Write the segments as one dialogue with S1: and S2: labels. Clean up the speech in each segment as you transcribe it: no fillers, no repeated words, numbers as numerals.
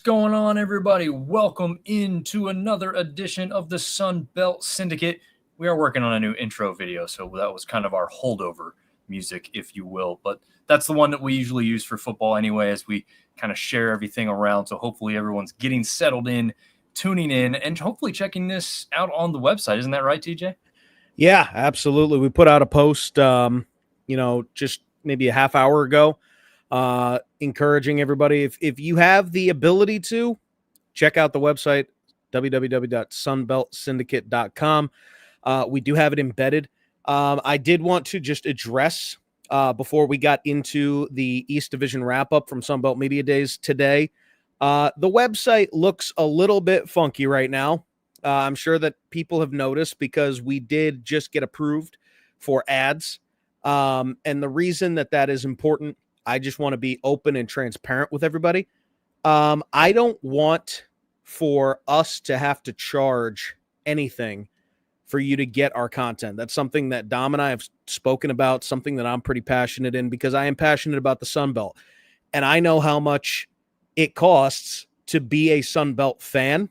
S1: going on, everybody? Welcome into another edition of the Sun Belt Syndicate. We are working on a new intro video, so that was kind of our holdover music, if you will. But that's the one that we usually use for football anyway, as we kind of share everything around. So hopefully everyone's getting settled in, tuning in, and hopefully checking this out on the website. Isn't that right, TJ?
S2: Yeah, absolutely. We put out a post, just maybe a half hour ago, encouraging everybody, if you have the ability to, check out the website, www.sunbeltsyndicate.com. We do have it embedded. I did want to just address, before we got into the East Division wrap-up from Sunbelt Media Days today, the website looks a little bit funky right now. I'm sure that people have noticed because we did just get approved for ads. And the reason that is important, I just want to be open and transparent with everybody. I don't want for us to have to charge anything for you to get our content. That's something that Dom and I have spoken about, something that I'm pretty passionate in because I am passionate about the Sun Belt. And I know how much it costs to be a Sun Belt fan.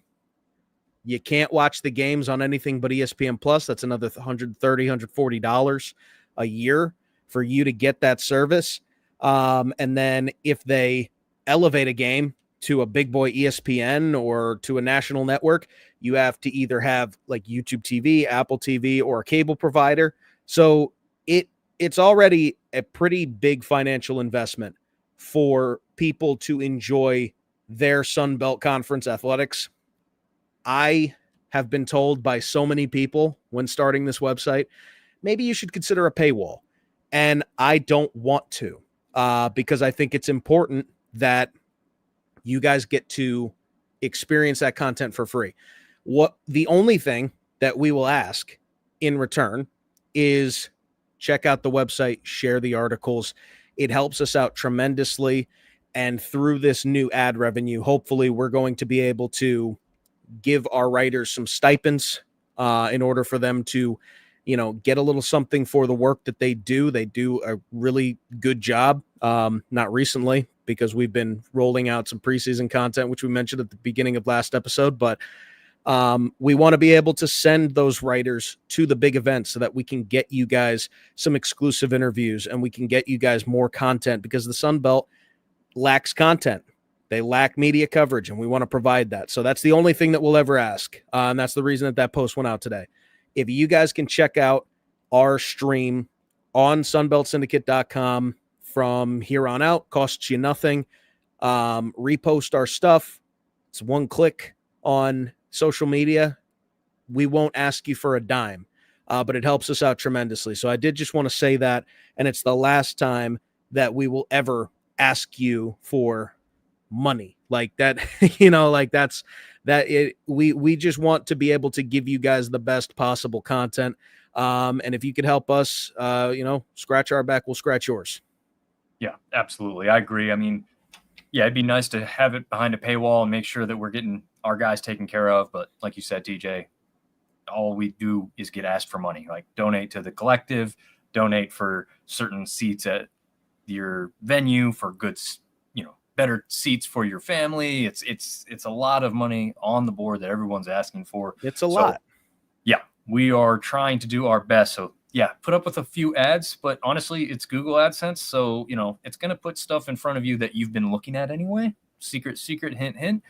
S2: You can't watch the games on anything but ESPN Plus. That's another $130, $140 a year for you to get that service. And then if they elevate a game to a big boy ESPN or to a national network, you have to either have like YouTube TV, Apple TV, or a cable provider. So it's already a pretty big financial investment for people to enjoy their Sun Belt Conference athletics. I have been told by so many people when starting this website, maybe you should consider a paywall. And I don't want to, because I think it's important that you guys get to experience that content for free. The only thing that we will ask in return is check out the website, share the articles. It helps us out tremendously. And through this new ad revenue, hopefully we're going to be able to give our writers some stipends in order for them to, get a little something for the work that they do. They do a really good job. Not recently, because we've been rolling out some preseason content, which we mentioned at the beginning of last episode, but we want to be able to send those writers to the big events so that we can get you guys some exclusive interviews and we can get you guys more content, because the Sun Belt lacks content. They lack media coverage, and we want to provide that. So that's the only thing that we'll ever ask. And that's the reason that post went out today. If you guys can check out our stream on sunbeltsyndicate.com from here on out, costs you nothing. Repost our stuff. It's one click on social media. We won't ask you for a dime, but it helps us out tremendously. So I did just want to say that, and it's the last time that we will ever ask you for money like that. We just want to be able to give you guys the best possible content. And if you could help us, scratch our back, we'll scratch yours.
S1: Yeah, absolutely. I agree. I mean, yeah, it'd be nice to have it behind a paywall and make sure that we're getting our guys taken care of. But like you said, TJ, all we do is get asked for money. Like, donate to the collective, donate for certain seats at your venue, for good, better seats for your family. It's a lot of money on the board that everyone's asking for.
S2: It's a lot.
S1: Yeah, we are trying to do our best. So yeah, put up with a few ads, but honestly, it's Google AdSense. So, it's going to put stuff in front of you that you've been looking at anyway. Secret, hint, hint.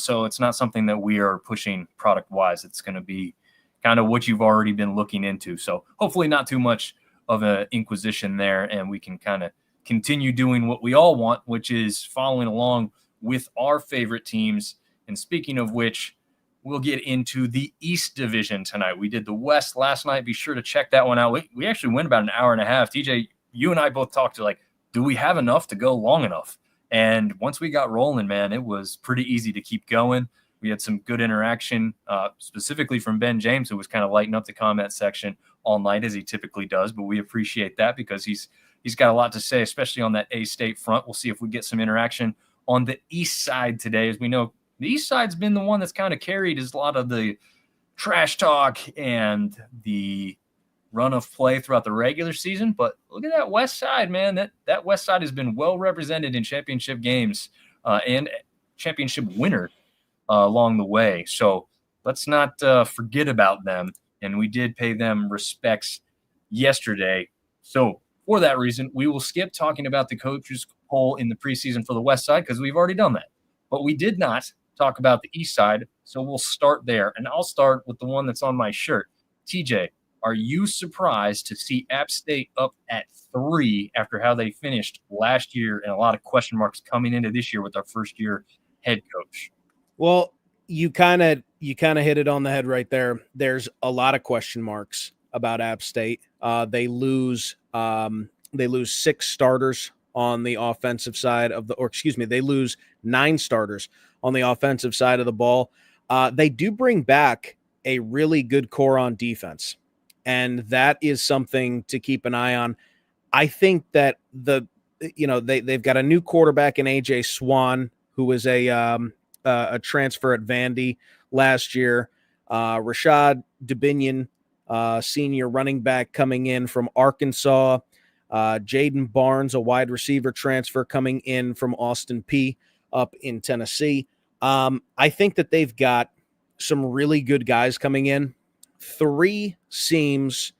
S1: So it's not something that we are pushing product wise. It's going to be kind of what you've already been looking into. So hopefully not too much of an inquisition there, and we can kind of continue doing what we all want, which is following along with our favorite teams. And speaking of which, we'll get into the East Division tonight. We did the West last night. Be sure to check that one out. We actually went about an hour and a half. TJ, you and I both talked to do we have enough to go long enough? And once we got rolling, man, it was pretty easy to keep going. We had some good interaction, specifically from Ben James, who was kind of lighting up the comment section all night, as he typically does. But we appreciate that because he's got a lot to say, especially on that A-State front. We'll see if we get some interaction on the East side today. As we know, the East side's been the one that's kind of carried a lot of the trash talk and the run of play throughout the regular season. But look at that West side, man. That West side has been well represented in championship games. And championship winner along the way. So let's not forget about them. And we did pay them respects yesterday. So for that reason, we will skip talking about the coaches poll in the preseason for the West Side because we've already done that. But we did not talk about the East Side. So we'll start there. And I'll start with the one that's on my shirt. TJ, are you surprised to see App State up at 3 after how they finished last year and a lot of question marks coming into this year with our first year head coach?
S2: Well, you kind of hit it on the head right there. There's a lot of question marks about App State. They lose 6 starters on the offensive side of they lose 9 starters on the offensive side of the ball. They do bring back a really good core on defense, and that is something to keep an eye on. I think that they've got a new quarterback in AJ Swan, who was a transfer at Vandy last year. Rashad Dubinion, senior running back coming in from Arkansas. Jaden Barnes, a wide receiver transfer coming in from Austin P up in Tennessee. I think that they've got some really good guys coming in. 3 seems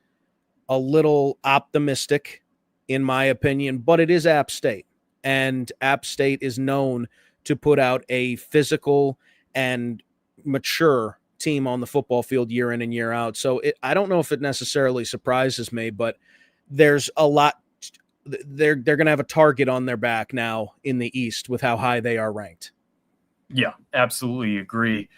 S2: a little optimistic in my opinion, but it is App State, and App State is known to put out a physical and mature team on the football field year in and year out. So I don't know if it necessarily surprises me, but there's a lot. They're going to have a target on their back now in the East with how high they are ranked.
S1: Yeah, absolutely agree.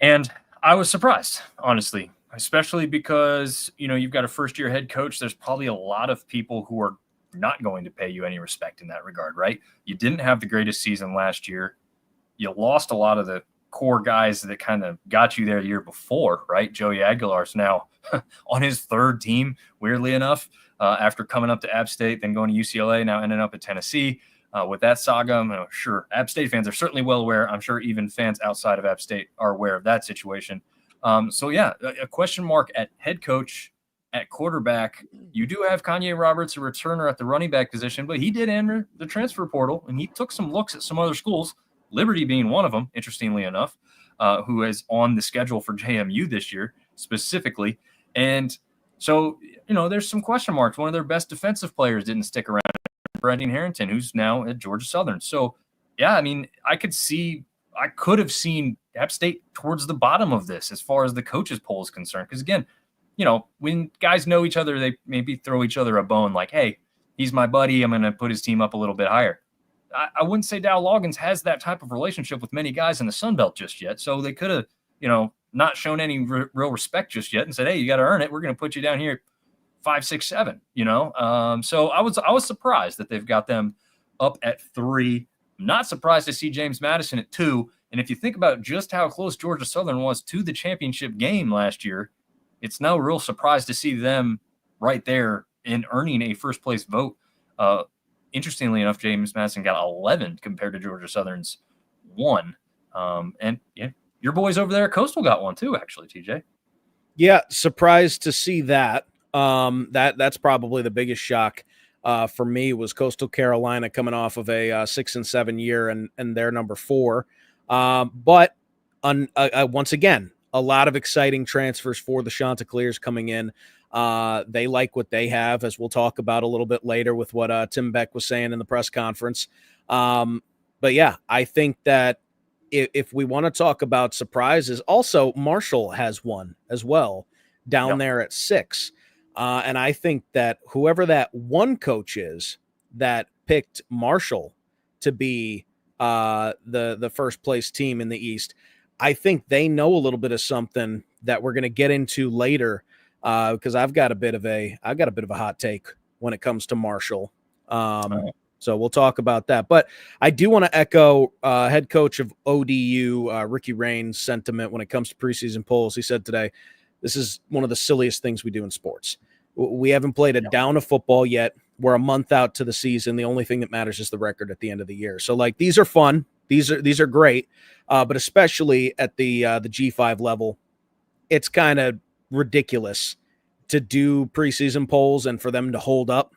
S1: And I was surprised, honestly, especially because, you've got a first-year head coach. There's probably a lot of people who are not going to pay you any respect in that regard, right? You didn't have the greatest season last year. You lost a lot of the core guys that kind of got you there the year before, right? Joey Aguilar's now on his 3rd team, weirdly enough, after coming up to App State, then going to UCLA, now ending up at Tennessee. With that saga, I'm sure App State fans are certainly well aware. I'm sure even fans outside of App State are aware of that situation. So, yeah, a question mark at head coach, at quarterback. You do have Kanye Roberts, a returner at the running back position, but he did enter the transfer portal, and he took some looks at some other schools, Liberty being one of them, interestingly enough, who is on the schedule for JMU this year specifically. And so, there's some question marks. One of their best defensive players didn't stick around, Brendan Harrington, who's now at Georgia Southern. So, yeah, I mean, I could have seen App State towards the bottom of this as far as the coaches poll is concerned. Because, again, when guys know each other, they maybe throw each other a bone like, hey, he's my buddy, I'm going to put his team up a little bit higher. I wouldn't say Dow Loggins has that type of relationship with many guys in the Sun Belt just yet. So they could have, not shown any real respect just yet and said, hey, you got to earn it. We're going to put you down here at 5, 6, 7, So I was surprised that they've got them up at 3. I'm not surprised to see James Madison at 2. And if you think about just how close Georgia Southern was to the championship game last year, it's no real surprise to see them right there in earning a first place vote. Interestingly enough, James Madison got 11 compared to Georgia Southern's 1. And yeah, your boys over there at Coastal got 1 too, actually, TJ.
S2: Yeah, surprised to see that. That's probably the biggest shock for me was Coastal Carolina coming off of a 6-7 year and they're number 4. But once again, a lot of exciting transfers for the Chanticleers coming in. They like what they have, as we'll talk about a little bit later with what Tim Beck was saying in the press conference. But yeah, I think that if we want to talk about surprises, also Marshall has 1 as well down there at 6. And I think that whoever that 1 coach is that picked Marshall to be the first place team in the East, I think they know a little bit of something that we're going to get into later because I've got a bit of a hot take when it comes to Marshall. So we'll talk about that. But I do want to echo head coach of ODU, Ricky Rain's sentiment when it comes to preseason polls. He said today, this is one of the silliest things we do in sports. We haven't played a down of football yet. We're a month out to the season. The only thing that matters is the record at the end of the year. So, like, these are fun. These are great. But especially at the G5 level, it's kind of ridiculous to do preseason polls and for them to hold up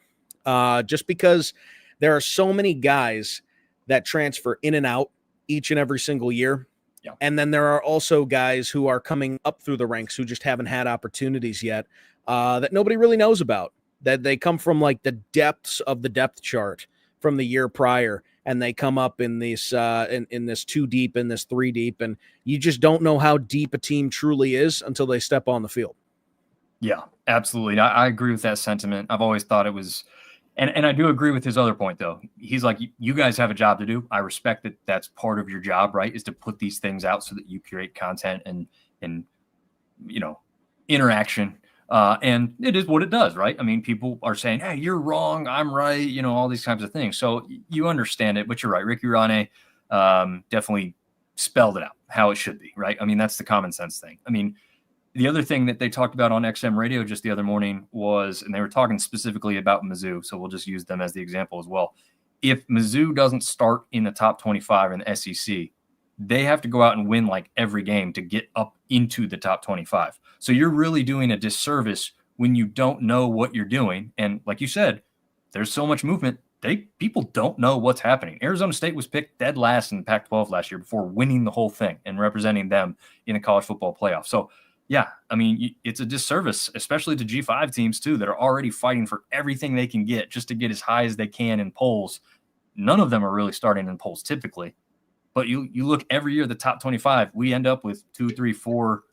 S2: just because there are so many guys that transfer in and out each and every single year.
S1: Yeah.
S2: And then there are also guys who are coming up through the ranks who just haven't had opportunities yet that nobody really knows about, that they come from like the depths of the depth chart from the year prior, and they come up in this in this 2 deep, in this 3 deep, and you just don't know how deep a team truly is until they step on the field.
S1: Yeah, absolutely. I agree with that sentiment. I've always thought it was, and I do agree with his other point, though. He's like, you guys have a job to do. I respect that that's part of your job, right? Is to put these things out so that you create content and interaction. And it is what it does, right? I mean, people are saying, hey, you're wrong, I'm right, all these kinds of things. So you understand it, but you're right. Ricky Rane definitely spelled it out how it should be, right? I mean, that's the common sense thing. I mean, the other thing that they talked about on XM radio just the other morning was, and they were talking specifically about Mizzou, so we'll just use them as the example as well. If Mizzou doesn't start in the top 25 in the SEC, they have to go out and win like every game to get up into the top 25. So you're really doing a disservice when you don't know what you're doing. And like you said, there's so much movement. People don't know what's happening. Arizona State was picked dead last in Pac-12 last year before winning the whole thing and representing them in the college football playoff. So yeah, I mean, it's a disservice, especially to G5 teams too, that are already fighting for everything they can get just to get as high as they can in polls. None of them are really starting in polls typically. But you look every year, the top 25, we end up with 2, 3, 4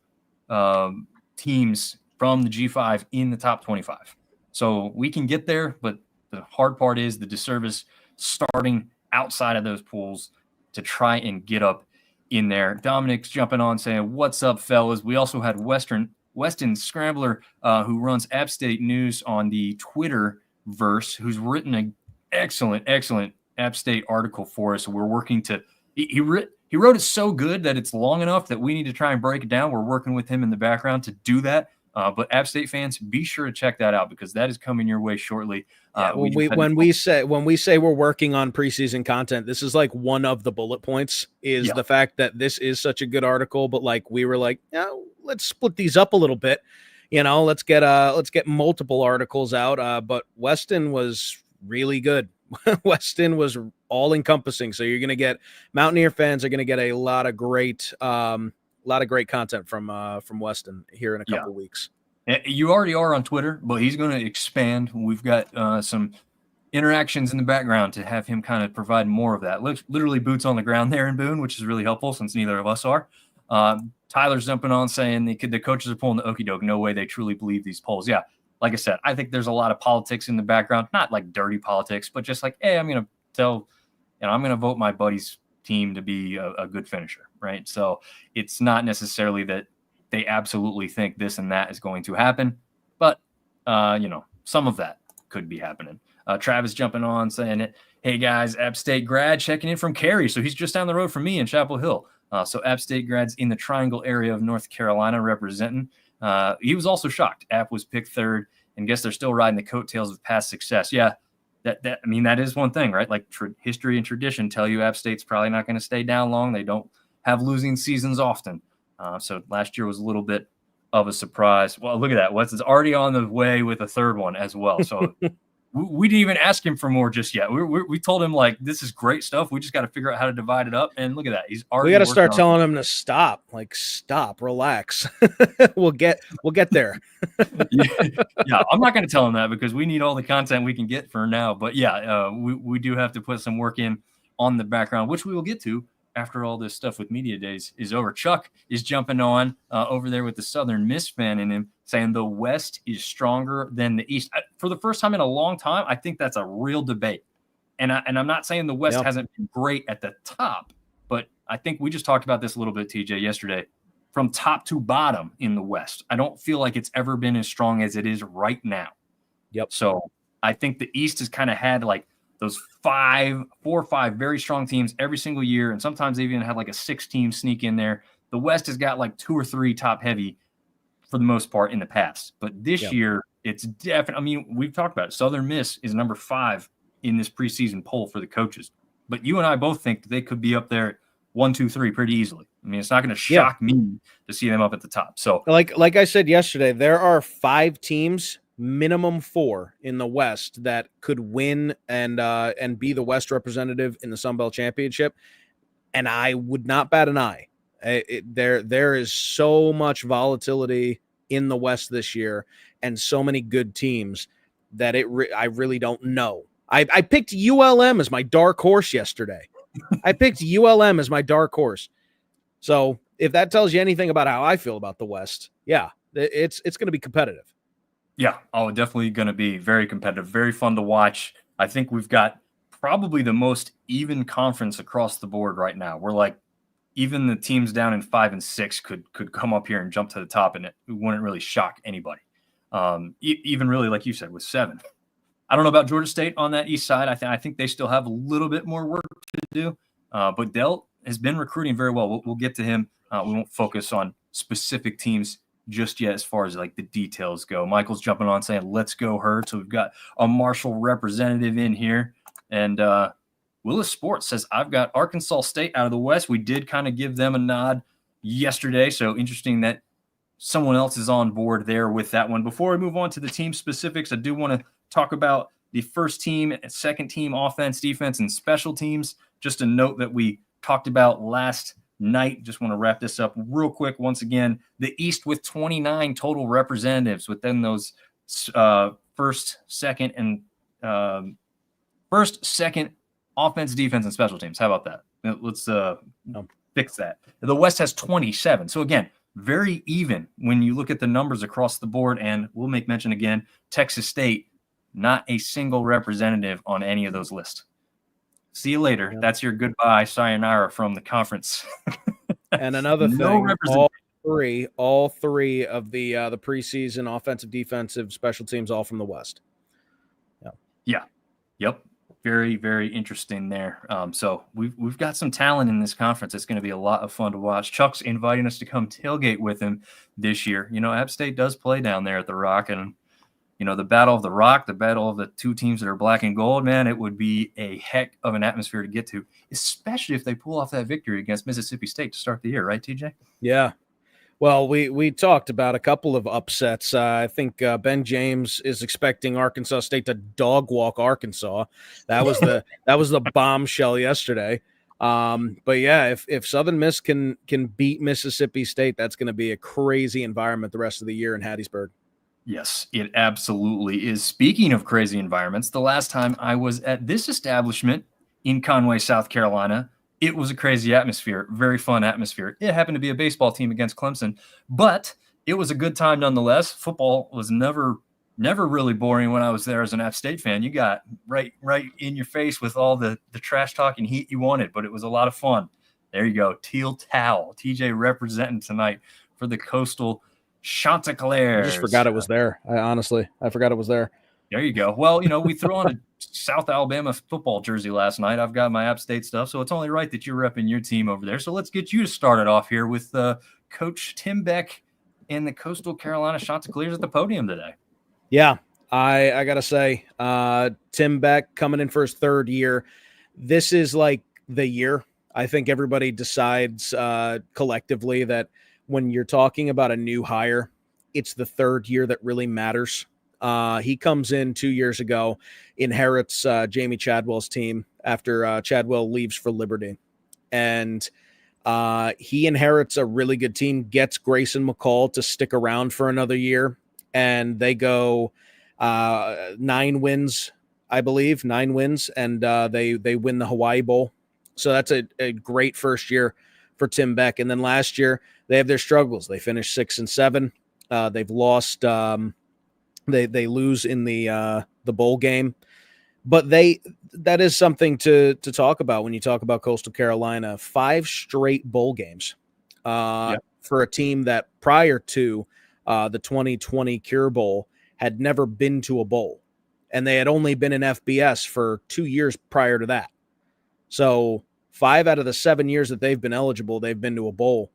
S1: teams from the G5 in the top 25. So we can get there, but the hard part is the disservice starting outside of those pools to try and get up in there. Dominick's jumping on saying, what's up, fellas? We also had Weston Scrambler, who runs App State News on the Twitter verse, who's written an excellent App State article for us. We're working to he wrote it so good that it's long enough that we need to try and break it down. We're working with him in the background to do that. But App State fans, be sure to check that out because that is coming your way shortly.
S2: When we say we're working on preseason content, this is like one of the bullet points is the fact that this is such a good article. But like we were like, let's split these up a little bit. Let's get multiple articles out. But Weston was really good. Weston was all encompassing. So you're going to get Mountaineer fans are going to get a lot of great content from Weston here in a couple of weeks.
S1: You already are on Twitter, but he's going to expand. We've got some interactions in the background to have him kind of provide more of that. Literally boots on the ground there in Boone, which is really helpful since neither of us are. Tyler's jumping on saying the coaches are pulling the okie doke. No way they truly believe these polls. Yeah. Like I said, I think there's a lot of politics in the background, not like dirty politics, but just like, hey, I'm going to vote my buddy's team to be a good finisher, right? So it's not necessarily that they absolutely think this and that is going to happen, but some of that could be happening. Travis jumping on saying, hey guys, App State grad checking in from Cary. So he's just down the road from me in Chapel Hill. So App State grads in the Triangle area of North Carolina representing. He was also shocked. App was picked third, and guess they're still riding the coattails of past success. Yeah, that is one thing, right? Like history and tradition tell you App State's probably not going to stay down long. They don't have losing seasons often. So last year was a little bit of a surprise. Well, look at that. Weston's already on the way with a third one as well. So we didn't even ask him for more just yet. We told him, like, this is great stuff. We just got to figure out how to divide it up. And look at that. He's already.
S2: We got to start telling him to stop. Like, stop, relax. We'll get there.
S1: Yeah, I'm not going to tell him that because we need all the content we can get for now. But yeah, we do have to put some work in on the background, which we will get to after all this stuff with Media Days is over. Chuck is jumping on over there with the Southern Miss fan in him, saying the West is stronger than the East. For the first time in a long time, I think that's a real debate. And I'm not saying the West hasn't been great at the top, but I think we just talked about this a little bit, TJ, yesterday. From top to bottom in the West, I don't feel like it's ever been as strong as it is right now.
S2: Yep.
S1: So I think the East has kind of had like those 4 or 5 very strong teams every single year, and sometimes they even had like a 6-team sneak in there. The West has got like 2 or 3 top heavy for the most part in the past. But this year, it's definitely – I mean, we've talked about it. Southern Miss is number 5 in this preseason poll for the coaches. But you and I both think that they could be up there at 1, 2, 3 pretty easily. I mean, it's not going to shock me to see them up at the top. So,
S2: like I said yesterday, there are 5 teams – minimum 4 in the West that could win and be the West representative in the Sun Belt Championship. and I would not bat an eye. There is so much volatility in the West this year and so many good teams that I really don't know. I picked ULM as my dark horse yesterday. I picked ULM as my dark horse. So if that tells you anything about how I feel about the West, yeah, it's going to be competitive.
S1: Yeah, definitely going to be very competitive, very fun to watch. I think we've got probably the most even conference across the board right now. We're like, even the teams down in 5 and 6 could come up here and jump to the top, and it wouldn't really shock anybody. Even really, like you said, with 7. I don't know about Georgia State on that east side. I think they still have a little bit more work to do. But Dell has been recruiting very well. We'll get to him. We won't focus on specific teams just yet as far as like the details go. Michael's jumping on saying, let's go Herd. So we've got a Marshall representative in here. And Willis Sports says, I've got Arkansas State out of the West. We did kind of give them a nod yesterday. So interesting that someone else is on board there with that one. Before we move on to the team specifics, I do want to talk about the first team and second team offense, defense, and special teams. Just a note that we talked about last night. Just want to wrap this up real quick. Once again, the East with 29 total representatives within those first, second offense, defense, and special teams. How about that? Let's fix that. The West has 27. So again, very even when you look at the numbers across the board. And we'll make mention again, Texas State, not a single representative on any of those lists. See you later. Yeah. That's your goodbye, sayonara from the conference.
S2: And another thing, all three of the preseason offensive, defensive, special teams, all from the West.
S1: Yeah. Yep. Very, very interesting there. So we've got some talent in this conference. It's going to be a lot of fun to watch. Chuck's inviting us to come tailgate with him this year. You know, App State does play down there at the Rock, and you know, the Battle of the Rock, the battle of the two teams that are black and gold, man, it would be a heck of an atmosphere to get to, especially if they pull off that victory against Mississippi State to start the year, right, TJ?
S2: Yeah. Well, we talked about a couple of upsets. I think Ben James is expecting Arkansas State to dog walk Arkansas. That was the bombshell yesterday. But yeah, if Southern Miss can beat Mississippi State, that's going to be a crazy environment the rest of the year in Hattiesburg.
S1: Yes, it absolutely is. Speaking of crazy environments, the last time I was at this establishment in Conway, South Carolina, it was a crazy atmosphere, very fun atmosphere. It happened to be a baseball team against Clemson, but it was a good time nonetheless. Football was never really boring when I was there as an App State fan. You got right in your face with all the trash talk and heat you wanted, but it was a lot of fun. There you go. Teal Towel. TJ representing tonight for the Coastal Chanticleers.
S2: I just forgot it was there. I forgot it was there.
S1: There you go. Well, you know, we threw on a South Alabama football jersey last night. I've got my App State stuff, so it's only right that you're repping your team over there. So let's get you started off here with Coach Tim Beck and the Coastal Carolina Chanticleers at the podium today.
S2: Yeah, I got to say, Tim Beck coming in for his third year. This is like the year. I think everybody decides collectively that when you're talking about a new hire, it's the third year that really matters. He comes in 2 years ago, inherits Jamie Chadwell's team after Chadwell leaves for Liberty. And he inherits a really good team, gets Grayson McCall to stick around for another year. And they go 9 wins, I believe, 9 wins. And they win the Hawaii Bowl. So that's a great first year for Tim Beck. And then last year, they have their struggles. They finished 6-7. They've lost. They lose in the bowl game, but that is something to talk about when you talk about Coastal Carolina. 5 straight bowl games for a team that prior to the 2020 Cure Bowl had never been to a bowl, and they had only been in FBS for 2 years prior to that. So 5 out of the 7 years that they've been eligible, they've been to a bowl.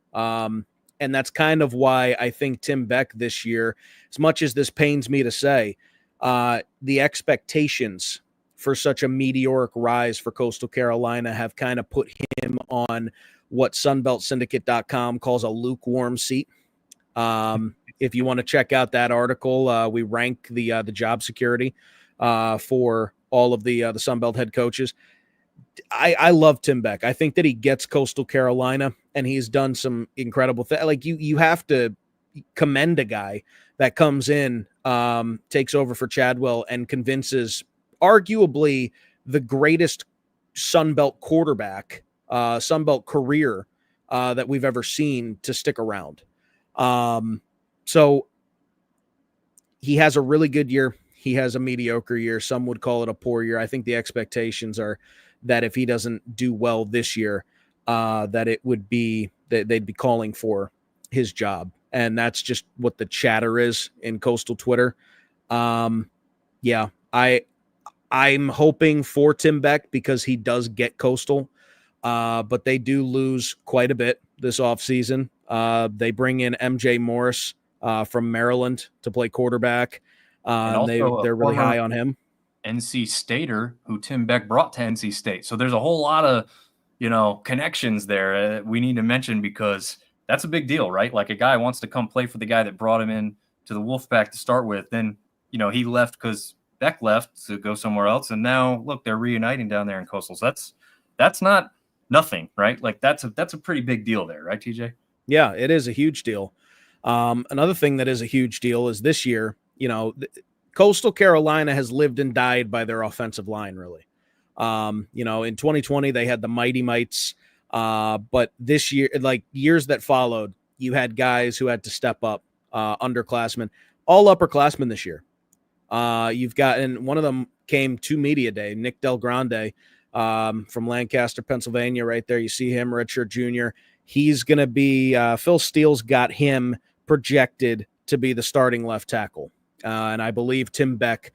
S2: And that's kind of why I think Tim Beck this year, as much as this pains me to say, the expectations for such a meteoric rise for Coastal Carolina have kind of put him on what SunBeltSyndicate.com calls a lukewarm seat. If you want to check out that article, we rank the job security for all of the Sunbelt head coaches. I love Tim Beck. I think that he gets Coastal Carolina, and he's done some incredible things. Like you have to commend a guy that comes in, takes over for Chadwell, and convinces arguably the greatest Sunbelt quarterback, Sunbelt career that we've ever seen to stick around. So he has a really good year. He has a mediocre year. Some would call it a poor year. I think the expectations are that if he doesn't do well this year, that it would be that they'd be calling for his job. And that's just what the chatter is in Coastal Twitter. Yeah, I'm hoping for Tim Beck because he does get Coastal, but they do lose quite a bit this offseason. They bring in MJ Morris from Maryland to play quarterback.
S1: And also
S2: They're really high on him.
S1: NC Stater, who Tim Beck brought to NC State. So there's a whole lot of, connections there we need to mention because that's a big deal, right? Like a guy wants to come play for the guy that brought him in to the Wolfpack to start with. Then, he left because Beck left to go somewhere else. And now, look, they're reuniting down there in Coastal. So that's not nothing, right? Like that's a pretty big deal there, right, TJ?
S2: Yeah, it is a huge deal. Another thing that is a huge deal is this year, Coastal Carolina has lived and died by their offensive line, really. In 2020, they had the Mighty Mites. But this year, like years that followed, you had guys who had to step up, underclassmen, all upperclassmen this year. You've got, and one of them came to Media Day, Nick Del Grande, from Lancaster, Pennsylvania, right there. You see him, redshirt junior. He's going to be, Phil Steele's got him projected to be the starting left tackle. And I believe Tim Beck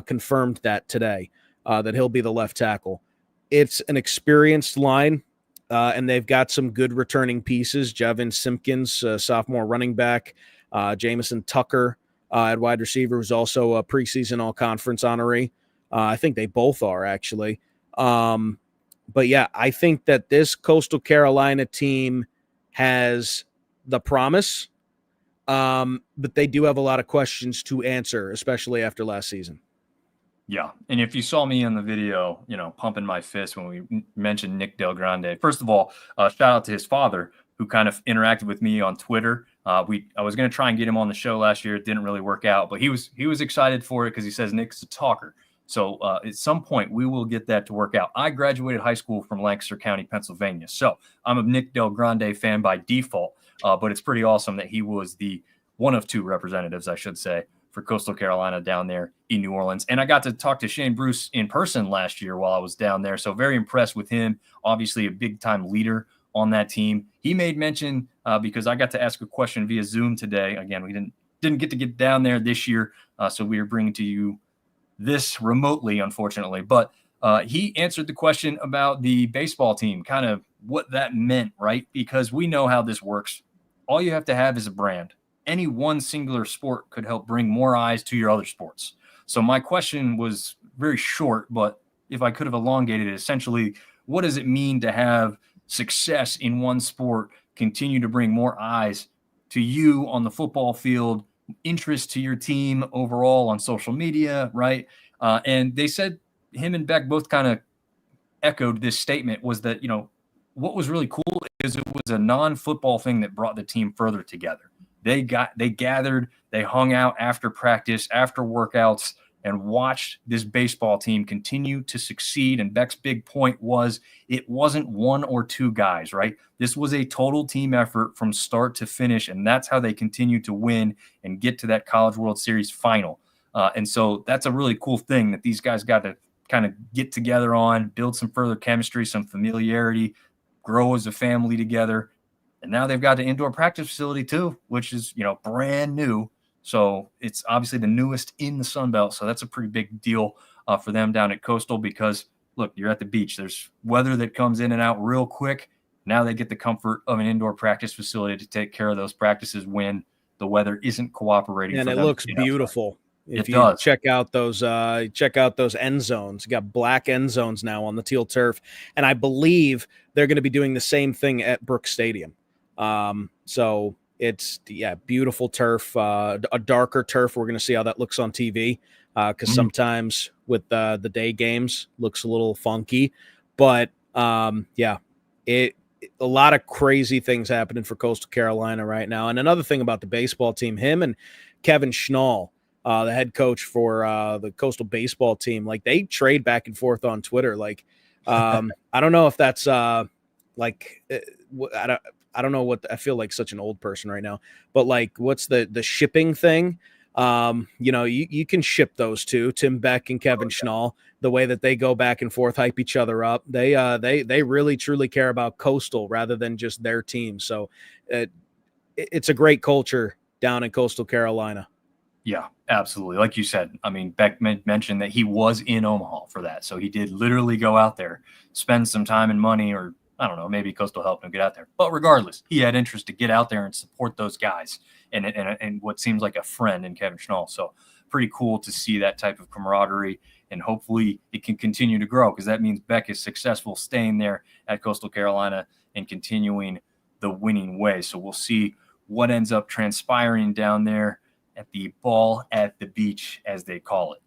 S2: confirmed that today, that he'll be the left tackle. It's an experienced line, and they've got some good returning pieces. Javin Simpkins, sophomore running back, Jamison Tucker at wide receiver, who's also a preseason all-conference honoree. I think they both are, actually. But, yeah, I think that this Coastal Carolina team has the promise, but they do have a lot of questions to answer, especially after last season.
S1: Yeah, and if you saw me in the video, pumping my fist when we mentioned Nick Del Grande, first of all, shout out to his father who kind of interacted with me on Twitter. I was going to try and get him on the show last year. It didn't really work out, but he was excited for it because he says Nick's a talker. So at some point, we will get that to work out. I graduated high school from Lancaster County, Pennsylvania, so I'm a Nick Del Grande fan by default, but it's pretty awesome that he was the one of two representatives, I should say, for Coastal Carolina down there in New Orleans. And I got to talk to Shane Bruce in person last year while I was down there, so very impressed with him. Obviously a big-time leader on that team. He made mention, because I got to ask a question via Zoom today. Again, we didn't get to get down there this year, so we are bringing to you this remotely, unfortunately. But he answered the question about the baseball team, kind of what that meant, right? Because we know how this works. All you have to have is a brand. Any one singular sport could help bring more eyes to your other sports. So my question was very short, but if I could have elongated it, essentially, what does it mean to have success in one sport continue to bring more eyes to you on the football field, interest to your team overall on social media, right? And they said him and Beck both kind of echoed this statement was that, what was really cool is it was a non-football thing that brought the team further together. They gathered, they hung out after practice, after workouts, and watched this baseball team continue to succeed. And Beck's big point was it wasn't one or two guys, right? This was a total team effort from start to finish, and that's how they continue to win and get to that College World Series final. And so that's a really cool thing that these guys got to kind of get together on, build some further chemistry, some familiarity, grow as a family together. And now they've got an indoor practice facility too, which is, brand new. So it's obviously the newest in the Sun Belt. So that's a pretty big deal for them down at Coastal because, look, you're at the beach. There's weather that comes in and out real quick. Now they get the comfort of an indoor practice facility to take care of those practices when the weather isn't cooperating.
S2: And
S1: for
S2: it
S1: them
S2: looks beautiful. If
S1: it
S2: you
S1: does.
S2: check out those end zones, you got black end zones now on the teal turf. And I believe they're going to be doing the same thing at Brooks Stadium. So it's beautiful turf, a darker turf. We're going to see how that looks on TV. Cause sometimes with the day games looks a little funky, But yeah, a lot of crazy things happening for Coastal Carolina right now. And another thing about the baseball team, him and Kevin Schnall, the head coach for the Coastal baseball team, like they trade back and forth on Twitter. Like, I don't know if that's I don't know what I feel like such an old person right now, but like, what's the shipping thing? You can ship those two, Tim Beck and Kevin Schnall, the way that they go back and forth, hype each other up. They really truly care about Coastal rather than just their team. So it's a great culture down in Coastal Carolina.
S1: Yeah, absolutely. Like you said, I mean, Beck mentioned that he was in Omaha for that. So he did literally go out there, spend some time and money, or I don't know, maybe Coastal helped him get out there. But regardless, he had interest to get out there and support those guys and what seems like a friend in Kevin Schnall. So pretty cool to see that type of camaraderie. And hopefully it can continue to grow, because that means Beck is successful staying there at Coastal Carolina and continuing the winning way. So we'll see what ends up transpiring down there at the ball at the beach, as they call it.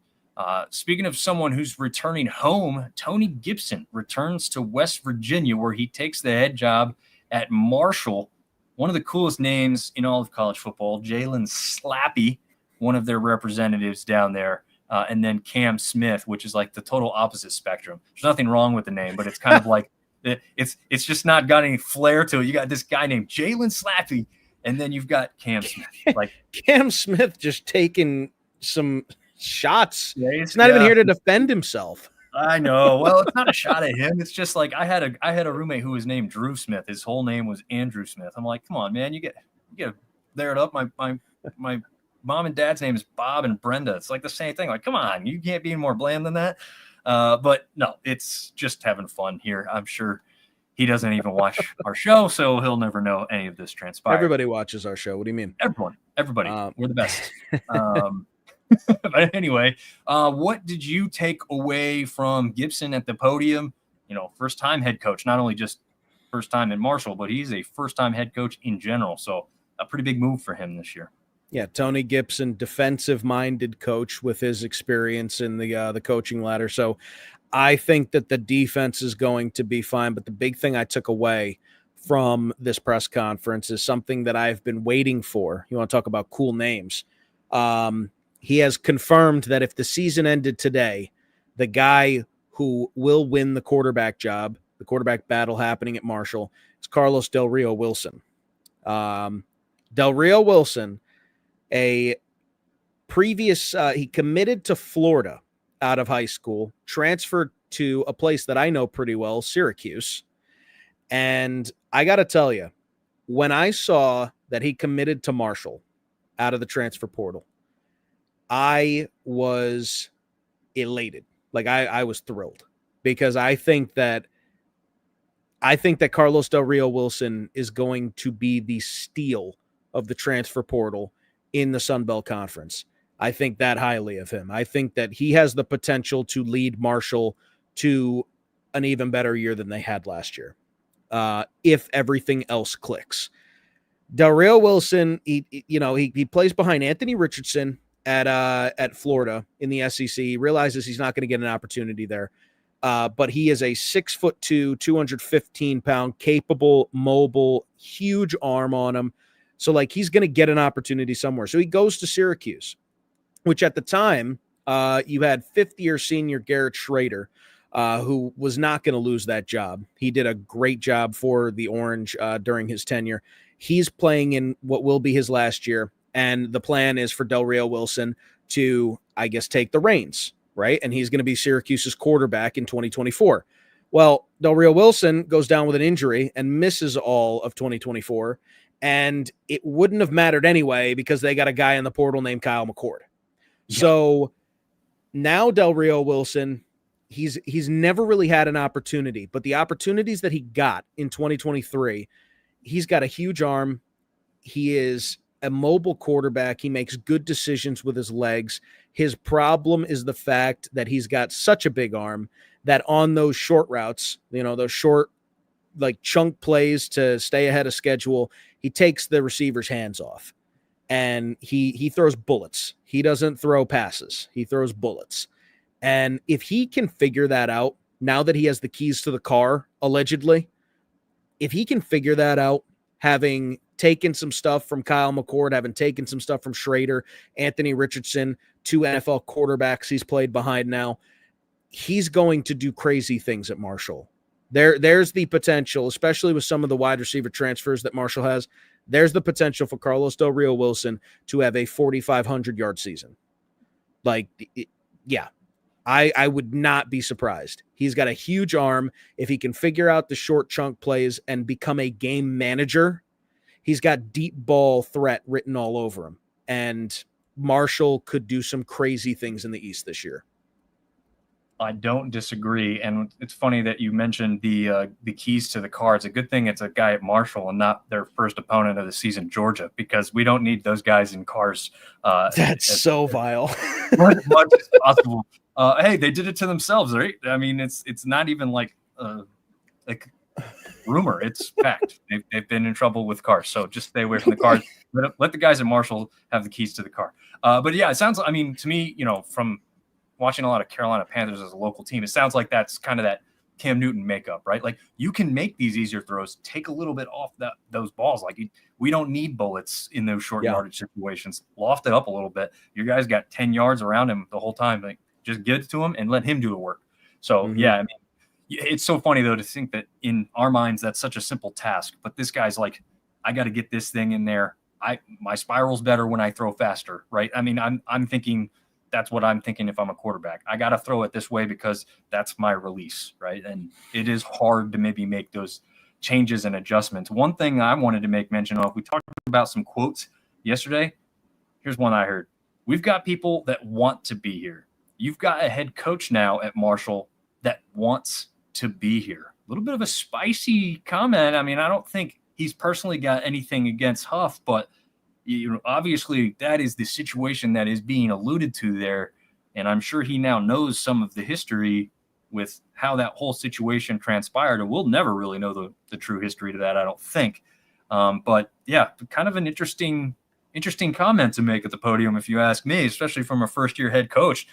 S1: Speaking of someone who's returning home, Tony Gibson returns to West Virginia, where he takes the head job at Marshall. One of the coolest names in all of college football, Jalen Slappy, one of their representatives down there. And then Cam Smith, which is like the total opposite spectrum. There's nothing wrong with the name, but it's kind of like it's just not got any flair to it. You got this guy named Jalen Slappy, and then you've got Cam Smith. Like
S2: Cam Smith just taking some shots. He's not even here to defend himself.
S1: I know. Well, it's not a shot at him. It's just like I had a roommate who was named Drew Smith. His whole name was Andrew Smith. I'm like, come on, man, you get there it up. My mom and dad's name is Bob and Brenda. It's like the same thing. Like, come on, you can't be more bland than that. But no, it's just having fun here. I'm sure he doesn't even watch our show, so he'll never know any of this transpired.
S2: Everybody watches our show. What do you mean?
S1: Everybody. We're the best. But anyway, what did you take away from Gibson at the podium? First time head coach, not only just first time in Marshall, but he's a first time head coach in general. So a pretty big move for him this year.
S2: Yeah, Tony Gibson, defensive-minded coach with his experience in the coaching ladder. So I think that the defense is going to be fine. But the big thing I took away from this press conference is something that I've been waiting for. You want to talk about cool names? He has confirmed that if the season ended today, the guy who will win the quarterback job, the quarterback battle happening at Marshall, is Carlos Del Rio Wilson. Del Rio Wilson, a previous, he committed to Florida out of high school, transferred to a place that I know pretty well, Syracuse. And I got to tell you, when I saw that he committed to Marshall out of the transfer portal, I was elated. Like I was thrilled, because I think that Carlos Del Rio Wilson is going to be the steal of the transfer portal in the Sun Belt Conference. I think that highly of him. I think that he has the potential to lead Marshall to an even better year than they had last year, if everything else clicks. Del Rio Wilson, he plays behind Anthony Richardson at Florida in the SEC. He realizes he's not going to get an opportunity there, but he is a 6'2", 215-pound, capable, mobile, huge arm on him. So like he's going to get an opportunity somewhere. So he goes to Syracuse, which at the time you had fifth-year senior Garrett Schrader, who was not going to lose that job. He did a great job for the Orange during his tenure. He's playing in what will be his last year, and the plan is for Del Rio Wilson to, I guess, take the reins, right? And he's going to be Syracuse's quarterback in 2024. Well, Del Rio Wilson goes down with an injury and misses all of 2024, and it wouldn't have mattered anyway because they got a guy in the portal named Kyle McCord. Yeah. So now Del Rio Wilson, he's never really had an opportunity, but the opportunities that he got in 2023, he's got a huge arm. He is a mobile quarterback. He makes good decisions with his legs. His problem is the fact that he's got such a big arm that on those short routes, those short like chunk plays to stay ahead of schedule, he takes the receiver's hands off and he throws bullets. He doesn't throw passes. He throws bullets. And if he can figure that out, now that he has the keys to the car, allegedly, if he can figure that out, having taken some stuff from Kyle McCord, having taken some stuff from Schrader, Anthony Richardson, 2 NFL quarterbacks he's played behind now, he's going to do crazy things at Marshall. There's the potential, especially with some of the wide receiver transfers that Marshall has. There's the potential for Carlos Del Rio Wilson to have a 4,500-yard season. Yeah, I would not be surprised. He's got a huge arm. If he can figure out the short chunk plays and become a game manager, he's got deep ball threat written all over him. And Marshall could do some crazy things in the East this year.
S1: I don't disagree, and it's funny that you mentioned the keys to the car. It's a good thing it's a guy at Marshall and not their first opponent of the season, Georgia, because we don't need those guys in cars.
S2: That's so vile.
S1: As much as possible. Hey, they did it to themselves, right? I mean, it's not even like rumor; it's fact. They've been in trouble with cars, so just stay away from the cars. Let the guys at Marshall have the keys to the car. But yeah, it sounds. I mean, to me, from watching a lot of Carolina Panthers as a local team, it sounds like that's kind of that Cam Newton makeup, right? Like you can make these easier throws, take a little bit off those balls. Like we don't need bullets in those short yardage situations. Loft it up a little bit. Your guys got 10 yards around him the whole time. Like just get it to him and let him do the work. So yeah, I mean, it's so funny though to think that in our minds that's such a simple task, but this guy's like, I got to get this thing in there. My spiral's better when I throw faster, right? I mean, I'm thinking. That's what I'm thinking if I'm a quarterback. I got to throw it this way because that's my release, right? And it is hard to maybe make those changes and adjustments. One thing I wanted to make mention of, we talked about some quotes yesterday. Here's one I heard. We've got people that want to be here. You've got a head coach now at Marshall that wants to be here. A little bit of a spicy comment. I mean, I don't think he's personally got anything against Huff, but obviously that is the situation that is being alluded to there. And I'm sure he now knows some of the history with how that whole situation transpired. And we'll never really know the true history to that, I don't think. But yeah, kind of an interesting comment to make at the podium, if you ask me, especially from a first-year head coach,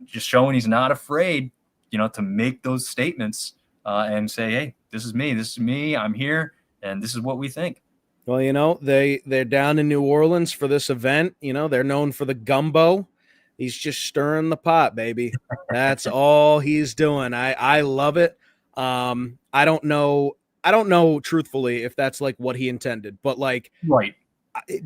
S1: just showing he's not afraid, to make those statements and say, hey, this is me, I'm here, and this is what we think.
S2: Well, they're down in New Orleans for this event. They're known for the gumbo. He's just stirring the pot, baby. That's all he's doing. I love it. I don't know truthfully if that's like what he intended, but like
S1: right.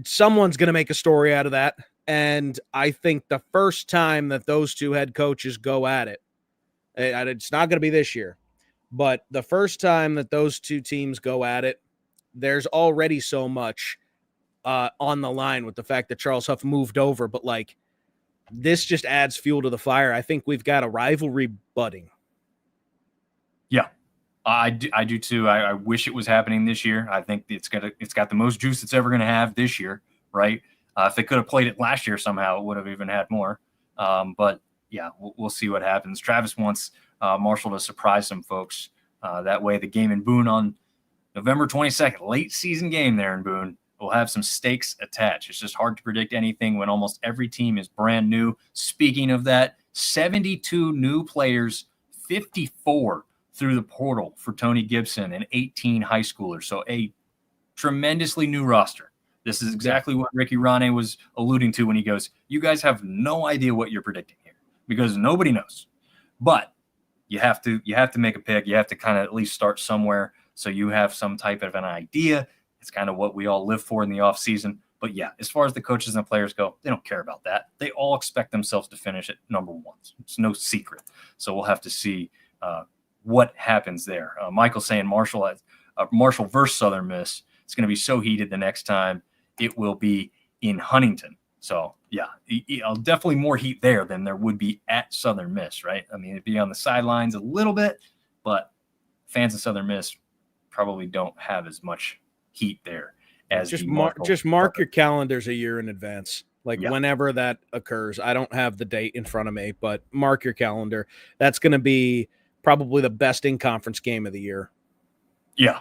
S2: Someone's going to make a story out of that. And I think the first time that those two head coaches go at it, it's not going to be this year, but the first time that those two teams go at it, there's already so much on the line with the fact that Charles Huff moved over, but like this just adds fuel to the fire. I think we've got a rivalry budding.
S1: Yeah, I do too. I wish it was happening this year. I think it's got the most juice it's ever going to have this year, right? If they could have played it last year somehow, it would have even had more. But yeah, we'll see what happens. Travis wants Marshall to surprise some folks. That way the game in Boone on November 22nd, late season game there in Boone, will have some stakes attached. It's just hard to predict anything when almost every team is brand new. Speaking of that, 72 new players, 54 through the portal for Tony Gibson and 18 high schoolers. So a tremendously new roster. This is exactly what Ricky Rane was alluding to when he goes, you guys have no idea what you're predicting here because nobody knows. But you have to make a pick. You have to kind of at least start somewhere. So you have some type of an idea. It's kind of what we all live for in the offseason. But yeah, as far as the coaches and the players go, they don't care about that. They all expect themselves to finish at number one. It's no secret. So we'll have to see what happens there. Michael saying Marshall versus Southern Miss. It's going to be so heated the next time. It will be in Huntington. So yeah, definitely more heat there than there would be at Southern Miss, right? I mean, it'd be on the sidelines a little bit, but fans of Southern Miss probably don't have as much heat there as
S2: just mark your calendars a year in advance. Like whenever that occurs. I don't have the date in front of me, but mark your calendar. That's going to be probably the best in-conference game of the year.
S1: Yeah,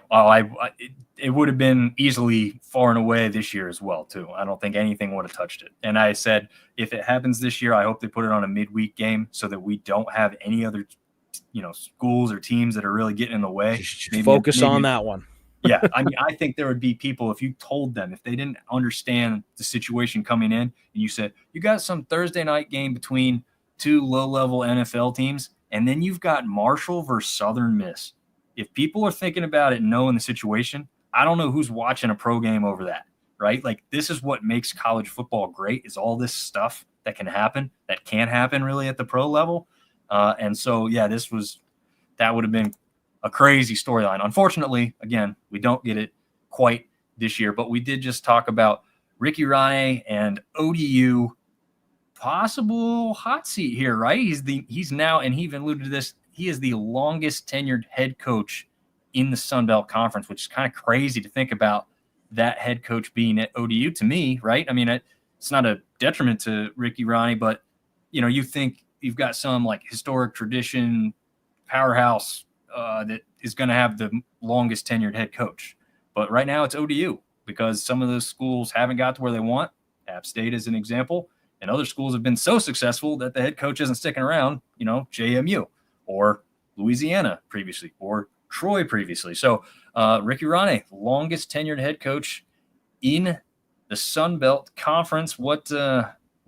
S1: it would have been easily far and away this year as well, too. I don't think anything would have touched it. And I said, if it happens this year, I hope they put it on a midweek game so that we don't have any other schools or teams that are really getting in the way.
S2: Just focus on that one.
S1: Yeah, I mean, I think there would be people, if you told them, if they didn't understand the situation coming in, and you said, you got some Thursday night game between two low-level NFL teams, and then you've got Marshall versus Southern Miss. If people are thinking about it and knowing the situation, I don't know who's watching a pro game over that, right? Like, this is what makes college football great, is all this stuff that can happen really at the pro level. And so, yeah, that would have been a crazy storyline. Unfortunately, again, we don't get it quite this year, but we did just talk about Ricky Rane and ODU possible hot seat here, right? He's now, and he even alluded to this, he is the longest tenured head coach in the Sun Belt Conference, which is kind of crazy to think about that head coach being at ODU to me, right? I mean, it's not a detriment to Ricky Rane, but you think you've got some like historic tradition powerhouse that is going to have the longest tenured head coach. But right now it's ODU because some of those schools haven't got to where they want. App State is an example. And other schools have been so successful that the head coach isn't sticking around, JMU or Louisiana previously or Troy previously. So Ricky Rane, longest tenured head coach in the Sun Belt Conference. What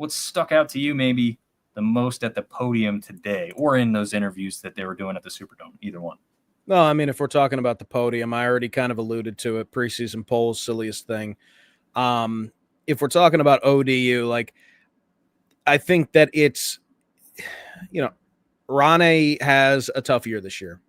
S1: stuck out to you maybe the most at the podium today or in those interviews that they were doing at the Superdome? Either one.
S2: No, I mean, if we're talking about the podium, I already kind of alluded to it. Preseason polls, silliest thing. If we're talking about ODU, like, I think that it's, Rane has a tough year this year.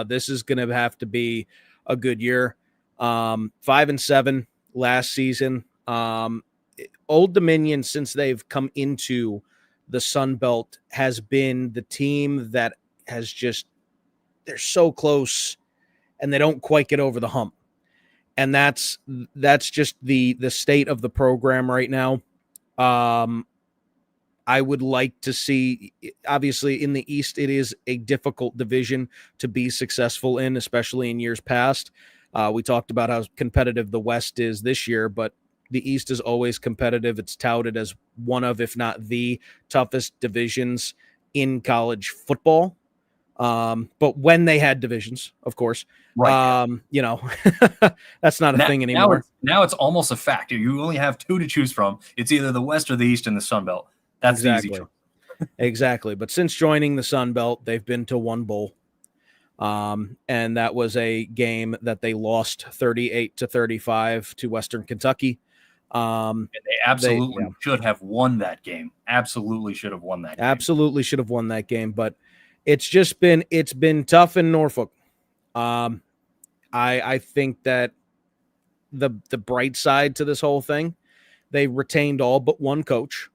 S2: This is going to have to be a good year. 5-7 last season. Old Dominion, since they've come into the Sun Belt, has been the team that has they're so close and they don't quite get over the hump. And that's just the state of the program right now. I would like to see, obviously in the East, it is a difficult division to be successful in, especially in years past. We talked about how competitive the West is this year, but the East is always competitive. It's touted as one of, if not the toughest divisions in college football. But when they had divisions, of course,
S1: right.
S2: That's not a thing anymore.
S1: Now it's almost a fact. You only have two to choose from. It's either the West or the East in the Sun Belt. That's
S2: exactly.
S1: the easy choice.
S2: Exactly. But since joining the Sun Belt, they've been to one bowl. And that was a game that they lost 38-35 to Western Kentucky.
S1: And they absolutely should have won that game. Absolutely should have won that game.
S2: Absolutely should have won that game. But it's been tough in Norfolk. I think that the bright side to this whole thing, they retained all but one coach.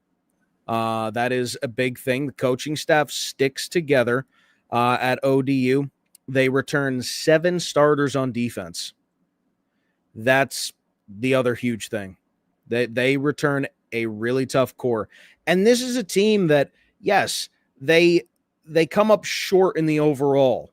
S2: That is a big thing. The coaching staff sticks together at ODU. They return 7 starters on defense. That's the other huge thing. They return a really tough core. And this is a team that, yes, they come up short in the overall,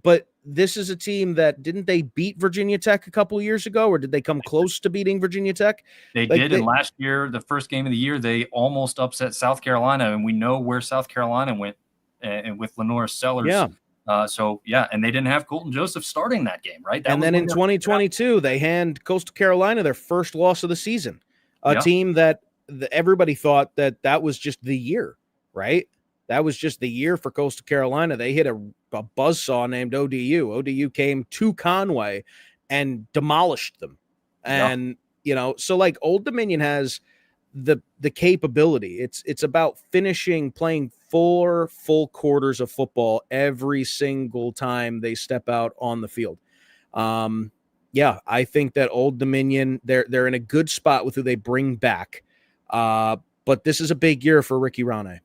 S2: but this is a team that, didn't they beat Virginia Tech a couple of years ago, or did they come close to beating Virginia Tech?
S1: They did. And last year, the first game of the year, they almost upset South Carolina, and we know where South Carolina went and with Lenora Sellers.
S2: Yeah.
S1: And they didn't have Colton Joseph starting that game, right?
S2: And then in 2022, they hand Coastal Carolina their first loss of the season, a team that everybody thought that was just the year, right? That was just the year for Coastal Carolina. They hit a buzzsaw named ODU. ODU came to Conway and demolished them. And, so like Old Dominion has the capability. It's about playing 4 full quarters of football every single time they step out on the field. I think that Old Dominion, they're in a good spot with who they bring back. But this is a big year for Ricky Rane.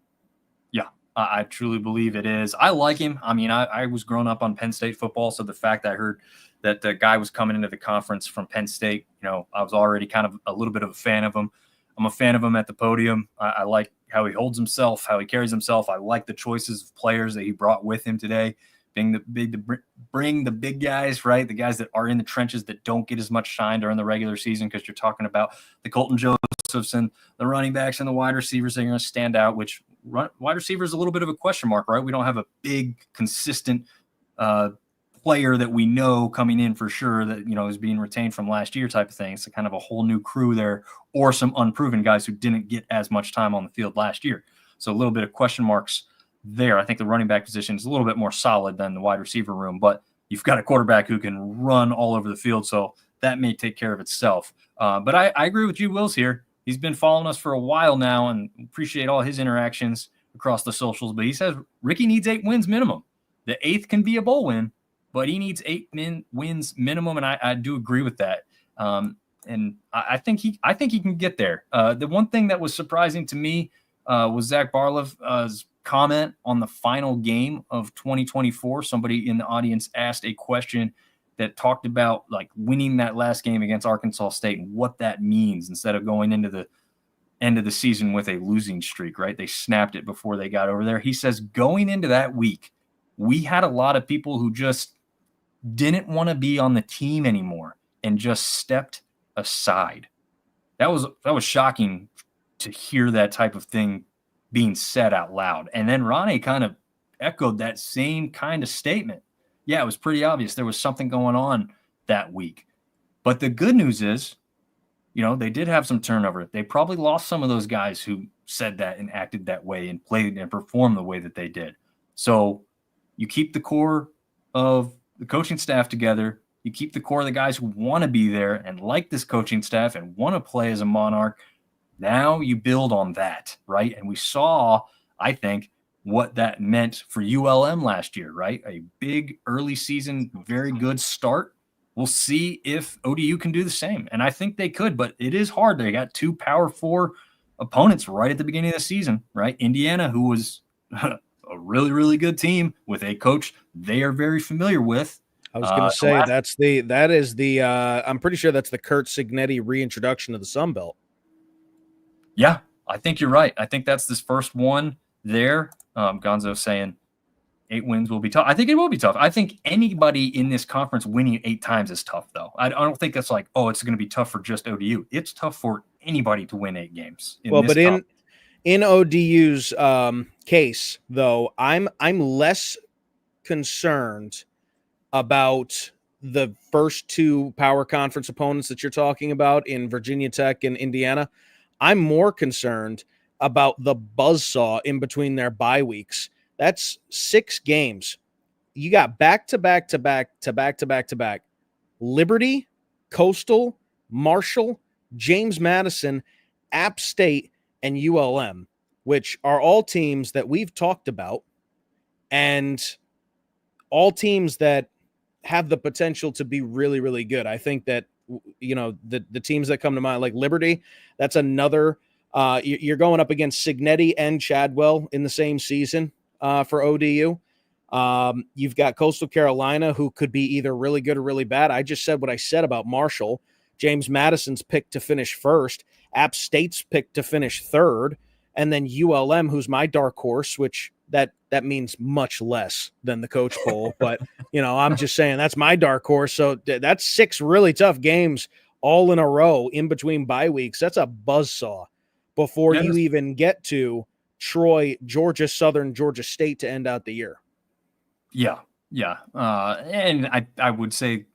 S1: Yeah, I truly believe it is. I like him. I mean, I was growing up on Penn State football, so the fact that I heard that the guy was coming into the conference from Penn State, I was already kind of a little bit of a fan of him. I'm a fan of him at the podium. I like how he holds himself, how he carries himself. I like the choices of players that he brought with him today. Bring the big guys, right? The guys that are in the trenches that don't get as much shine during the regular season, because you're talking about the Colton Josephs and the running backs and the wide receivers that are going to stand out, which wide receiver is a little bit of a question mark, right? We don't have a big, consistent player that we know coming in for sure that, is being retained from last year type of thing. It's kind of a whole new crew there, or some unproven guys who didn't get as much time on the field last year. So a little bit of question marks there. I think the running back position is a little bit more solid than the wide receiver room, but you've got a quarterback who can run all over the field, so that may take care of itself. But I agree with G. Wills here. He's been following us for a while now, and appreciate all his interactions across the socials. But he says Ricky needs 8 wins minimum. The 8th can be a bowl win, but he needs 8 wins minimum, and I do agree with that. And I think he can get there. The one thing that was surprising to me was Zach Barlov's comment on the final game of 2024. Somebody in the audience asked a question that talked about like winning that last game against Arkansas State and what that means instead of going into the end of the season with a losing streak, right? They snapped it before they got over there. He says going into that week, we had a lot of people who just didn't want to be on the team anymore and just stepped aside. That was shocking to hear that type of thing being said out loud. And then Ronnie kind of echoed that same kind of statement. Yeah, it was pretty obvious there was something going on that week. But the good news is, they did have some turnover. They probably lost some of those guys who said that and acted that way and played and performed the way that they did. So you keep the core of the coaching staff together. You keep the core of the guys who want to be there and like this coaching staff and want to play as a Monarch. Now you build on that, right? And we saw, I think, what that meant for ULM last year, right? A big early season, very good start. We'll see if ODU can do the same. And I think they could, but it is hard. They got 2 Power 4 opponents right at the beginning of the season, right? Indiana, who was a really, really good team with a coach they are very familiar with.
S2: I was going to say that is the I'm pretty sure that's the Kurt Signetti reintroduction of the Sun Belt.
S1: Yeah, I think you're right. I think that's this first one there. Gonzo saying 8 wins will be tough. I think it will be tough. I think anybody in this conference winning 8 times is tough, though. I don't think that's like, it's going to be tough for just ODU. It's tough for anybody to win 8 games.
S2: In ODU's case, though, I'm less concerned about the first 2 power conference opponents that you're talking about in Virginia Tech and Indiana. I'm more concerned about the buzzsaw in between their bye weeks. That's 6 games. You got back-to-back. Liberty, Coastal, Marshall, James Madison, App State, and ULM, which are all teams that we've talked about and all teams that have the potential to be really, really good. I think that, the teams that come to mind, like Liberty, that's another you're going up against Signetti and Chadwell in the same season for ODU. You've got Coastal Carolina, who could be either really good or really bad. I just said what I said about Marshall. James Madison's picked to finish first. App State's picked to finish third. And then ULM, who's my dark horse, which that means much less than the coach poll. But, I'm just saying that's my dark horse. So that's 6 really tough games all in a row in between bye weeks. That's a buzzsaw before you even get to Troy, Georgia Southern, Georgia State to end out the year.
S1: Yeah. And I would say,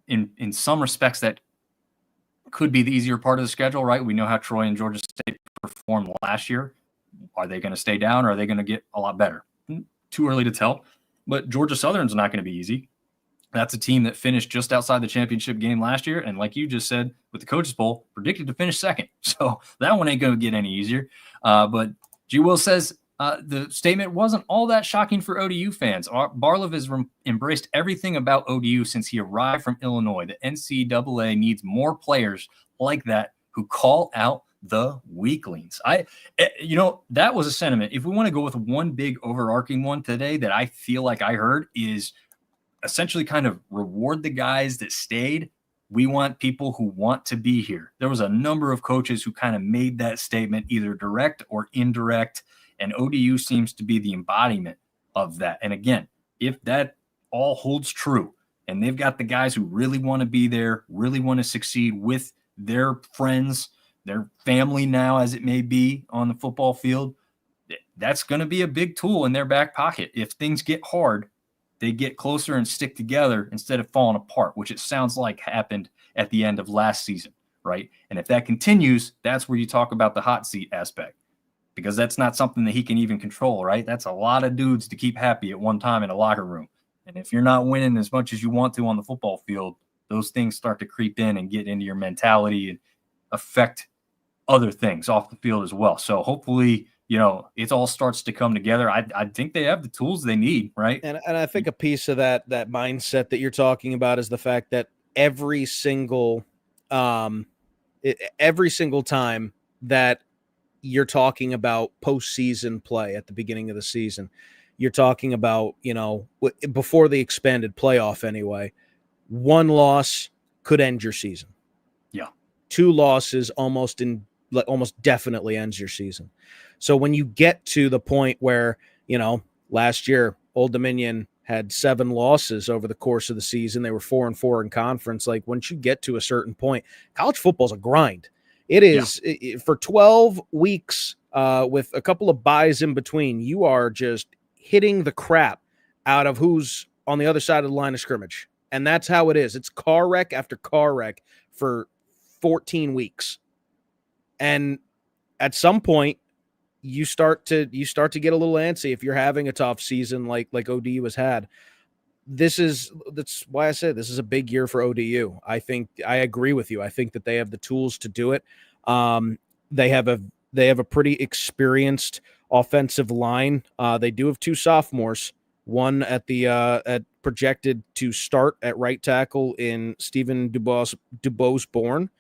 S1: in some respects that could be the easier part of the schedule, right? We know how Troy and Georgia State performed last year. Are they going to stay down or are they going to get a lot better? Too early to tell. But Georgia Southern's not going to be easy. That's a team that finished just outside the championship game last year. And like you just said, with the coaches poll, predicted to finish second. So that one ain't going to get any easier. But G. Will says the statement wasn't all that shocking for ODU fans. Barlov has embraced everything about ODU since he arrived from Illinois. The NCAA needs more players like that who call out the weaklings. That was a sentiment. If we want to go with one big overarching one today that I feel like I heard is essentially kind of reward the guys that stayed. We want people who want to be here. There was a number of coaches who kind of made that statement, either direct or indirect, and ODU seems to be the embodiment of that. And again, if that all holds true, and they've got the guys who really want to be there, really want to succeed with their friends, their family now, as it may be on the football field, that's going to be a big tool in their back pocket. If things get hard, they get closer and stick together instead of falling apart, which it sounds like happened at the end of last season, right? And if that continues, that's where you talk about the hot seat aspect, because that's not something that he can even control, right? That's a lot of dudes to keep happy at one time in a locker room. And if you're not winning as much as you want to on the football field, those things start to creep in and get into your mentality and affect other things off the field as well. So hopefully, it all starts to come together. I think they have the tools they need, right?
S2: And I think a piece of that mindset that you're talking about is the fact that every single time that you're talking about postseason play at the beginning of the season, you're talking about, before the expanded playoff anyway, one loss could end your season.
S1: Yeah.
S2: Two losses almost definitely ends your season. So when you get to the point where, last year, Old Dominion had 7 losses over the course of the season. They were 4-4 in conference. Like, once you get to a certain point, college football is a grind. It is for 12 weeks with a couple of buys in between. You are just hitting the crap out of who's on the other side of the line of scrimmage. And that's how it is. It's car wreck after car wreck for 14 weeks. And at some point, you start to get a little antsy if you're having a tough season like ODU has had. That's why I say this is a big year for ODU. I think I agree with you. I think that they have the tools to do it. They have a pretty experienced offensive line. They do have 2 sophomores, one at projected to start at right tackle in Stephen Dubose-Bourne,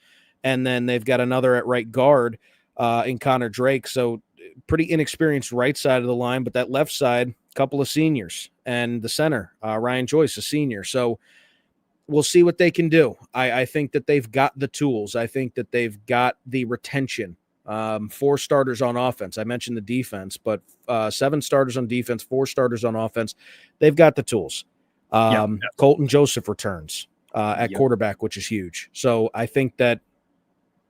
S2: and then they've got another at right guard in Connor Drake. So pretty inexperienced right side of the line, but that left side, a couple of seniors, and the center, Ryan Joyce, a senior. So we'll see what they can do. I think that they've got the tools. I think that they've got the retention. 4 starters on offense. I mentioned the defense, but 7 starters on defense, 4 starters on offense. They've got the tools. Colton Joseph returns at quarterback, which is huge. So I think that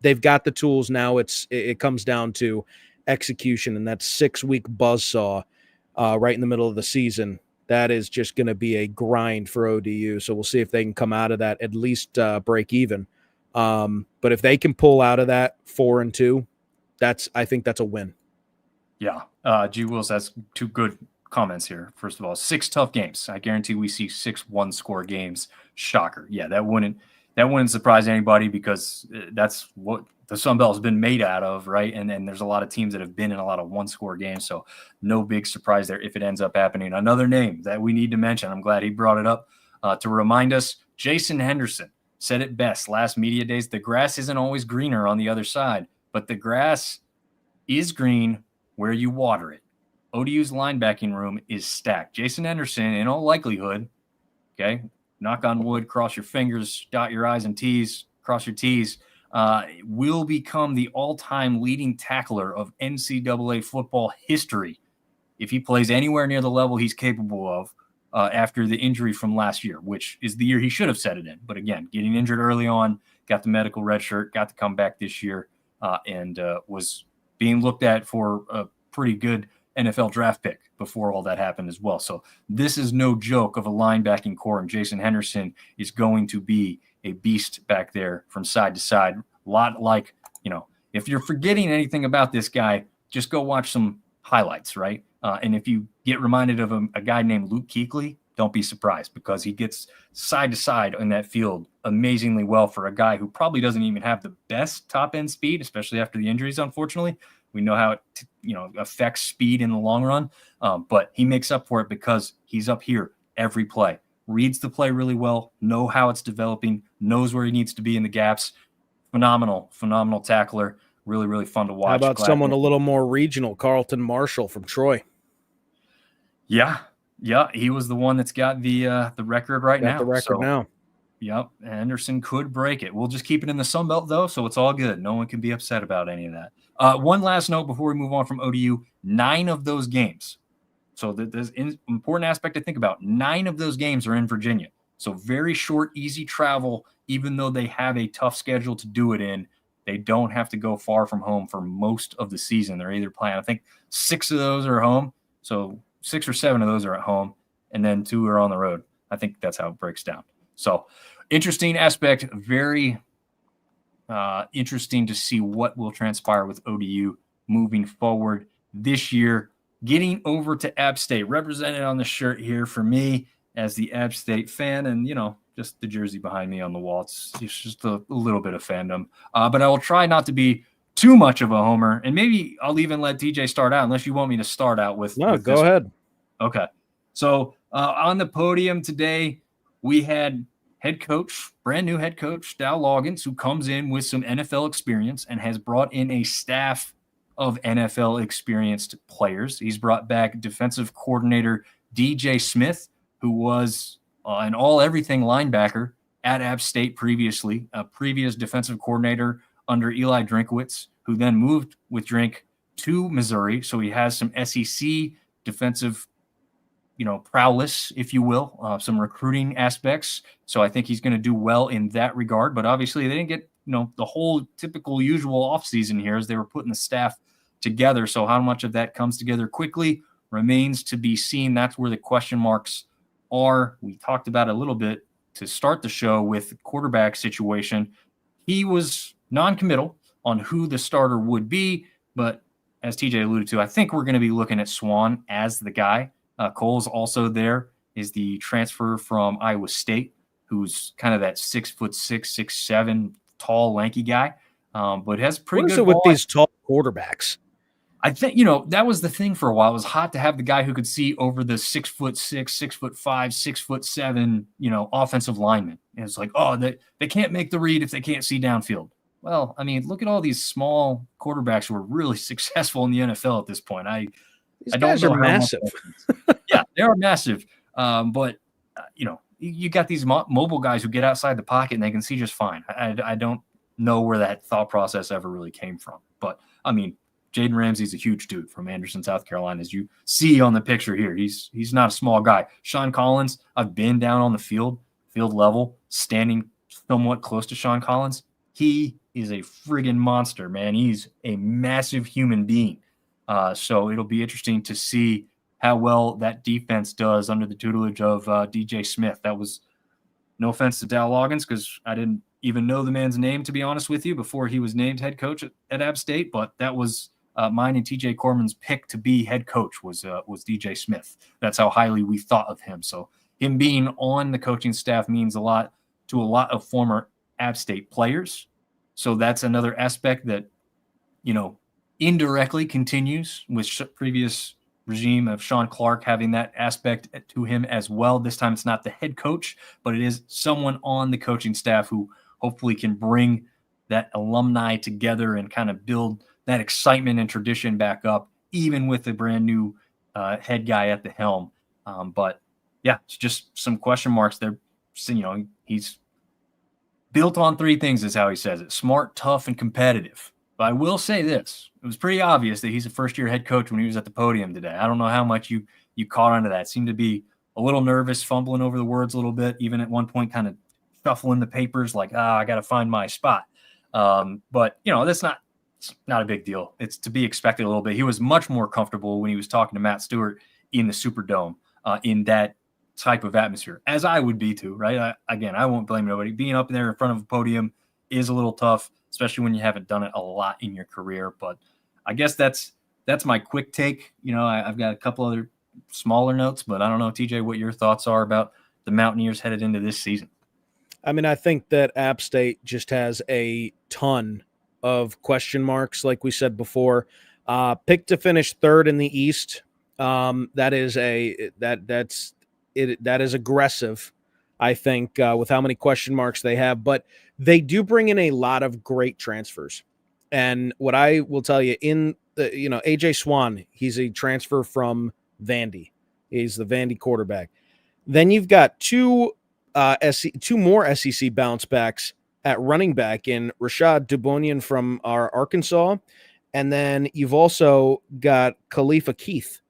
S2: they've got the tools now. It comes down to execution, and that 6-week buzzsaw right in the middle of the season. That is just going to be a grind for ODU. So we'll see if they can come out of that, at least break even. But if they can pull out of that 4-2, I think that's a win.
S1: Yeah. G. Wills has 2 good comments here. First of all, 6 tough games. I guarantee we see 6 one-score games. Shocker. Yeah, that wouldn't surprise anybody, because that's what the Sun Belt has been made out of, right? And then there's a lot of teams that have been in a lot of one-score games, so no big surprise there if it ends up happening. Another name that we need to mention, I'm glad he brought it up to remind us, Jason Henderson said it best last media days: the grass isn't always greener on the other side, but the grass is green where you water it. ODU's linebacking room is stacked. Jason Henderson, in all likelihood, okay, knock on wood, cross your fingers, dot your I's and T's, cross your T's, will become the all-time leading tackler of NCAA football history if he plays anywhere near the level he's capable of after the injury from last year, which is the year he should have set it in. But again, getting injured early on, got the medical red shirt, got to come back this year, and was being looked at for a pretty good NFL draft pick before all that happened as well. So this is no joke of a linebacking core, and Jason Henderson is going to be a beast back there from side to side. A lot like, if you're forgetting anything about this guy, just go watch some highlights, right? And if you get reminded of a guy named Luke Kuechly, don't be surprised, because he gets side to side in that field amazingly well for a guy who probably doesn't even have the best top end speed, especially after the injuries, unfortunately. We know how it affects speed in the long run, but he makes up for it because he's up here every play, reads the play really well, know how it's developing, knows where he needs to be in the gaps. Phenomenal tackler. Really, really fun to watch.
S2: How about someone a little more regional, Carlton Marshall from Troy?
S1: Yeah, he was the one that's got the record now.
S2: Got the record now.
S1: Yep, Anderson could break it. We'll just keep it in the Sun Belt, though, so it's all good. No one can be upset about any of that. One last note before we move on from ODU, 9 of those games. So there's an important aspect to think about. 9 of those games are in Virginia. So very short, easy travel, even though they have a tough schedule to do it in. They don't have to go far from home for most of the season. They're either playing, I think 6 of those are home. So 6 or 7 of those are at home, and then 2 are on the road. I think that's how it breaks down. So interesting aspect, very interesting to see what will transpire with ODU moving forward this year. Getting over to App State, represented on the shirt here for me as the App State fan, and just the jersey behind me on the wall. It's just a little bit of fandom, but I will try not to be too much of a homer, and maybe I'll even let TJ start out, unless you want me to start out with.
S2: No,
S1: with
S2: go
S1: this.
S2: ahead.
S1: Okay, so on the podium today, we had brand new head coach, Dow Loggins, who comes in with some NFL experience and has brought in a staff of NFL experienced players. He's brought back defensive coordinator DJ Smith, who was an all-everything linebacker at App State previously, a previous defensive coordinator under Eli Drinkwitz, who then moved with Drink to Missouri. So he has some SEC defensive prowess, if you will, some recruiting aspects. So I think he's going to do well in that regard. But obviously they didn't get, the whole typical usual offseason here as they were putting the staff together. So how much of that comes together quickly remains to be seen. That's where the question marks are. We talked about it a little bit to start the show with the quarterback situation. He was non-committal on who the starter would be, but as TJ alluded to, I think we're going to be looking at Swan as the guy. Cole's also there, is the transfer from Iowa State, who's kind of that 6'6", 6'7", tall, lanky guy, but has pretty good.
S2: What is it with these tall quarterbacks?
S1: I think, that was the thing for a while. It was hot to have the guy who could see over the 6'6", 6'5", 6'7", offensive lineman. And it's like, oh, they can't make the read if they can't see downfield. Well, I mean, look at all these small quarterbacks who are really successful in the NFL at this point.
S2: These guys are massive.
S1: Yeah, they are massive. But, you got these mobile guys who get outside the pocket and they can see just fine. I don't know where that thought process ever really came from. But, I mean, Jaden Ramsey's a huge dude from Anderson, South Carolina, as you see on the picture here. He's not a small guy. Sean Collins, I've been down on the field level, standing somewhat close to Sean Collins. He is a friggin' monster, man. He's a massive human being. So it'll be interesting to see how well that defense does under the tutelage of DJ Smith. That was no offense to Dow Loggins, because I didn't even know the man's name, to be honest with you, before he was named head coach at App State. But that was mine and TJ Corman's pick to be head coach was DJ Smith. That's how highly we thought of him. So him being on the coaching staff means a lot to a lot of former App State players. So that's another aspect that, indirectly continues with previous regime of Sean Clark having that aspect to him as well. This time it's not the head coach, but it is someone on the coaching staff who hopefully can bring that alumni together and kind of build that excitement and tradition back up, even with the brand new head guy at the helm. But yeah, it's just some question marks there. So, he's built on 3 things is how he says it: smart, tough, and competitive. But I will say this. It was pretty obvious that he's a first-year head coach when he was at the podium today. I don't know how much you caught onto that. Seemed to be a little nervous, fumbling over the words a little bit, even at one point kind of shuffling the papers like, I got to find my spot. But, that's not a big deal. It's to be expected a little bit. He was much more comfortable when he was talking to Matt Stewart in the Superdome in that type of atmosphere, as I would be too, right? I won't blame nobody. Being up there in front of a podium is a little tough, especially when you haven't done it a lot in your career. But I guess that's my quick take. I've got a couple other smaller notes, but I don't know, TJ, what your thoughts are about the Mountaineers headed into this season.
S2: I mean, I think that App State just has a ton of question marks, like we said before. Picked to finish 3rd in the East. That is aggressive, I think, with how many question marks they have. But they do bring in a lot of great transfers. And what I will tell you, AJ Swan, he's a transfer from Vandy. He's the Vandy quarterback. Then you've got two more SEC bounce backs at running back in Rashad Dubonian from Arkansas. And then you've also got Khalifa Keith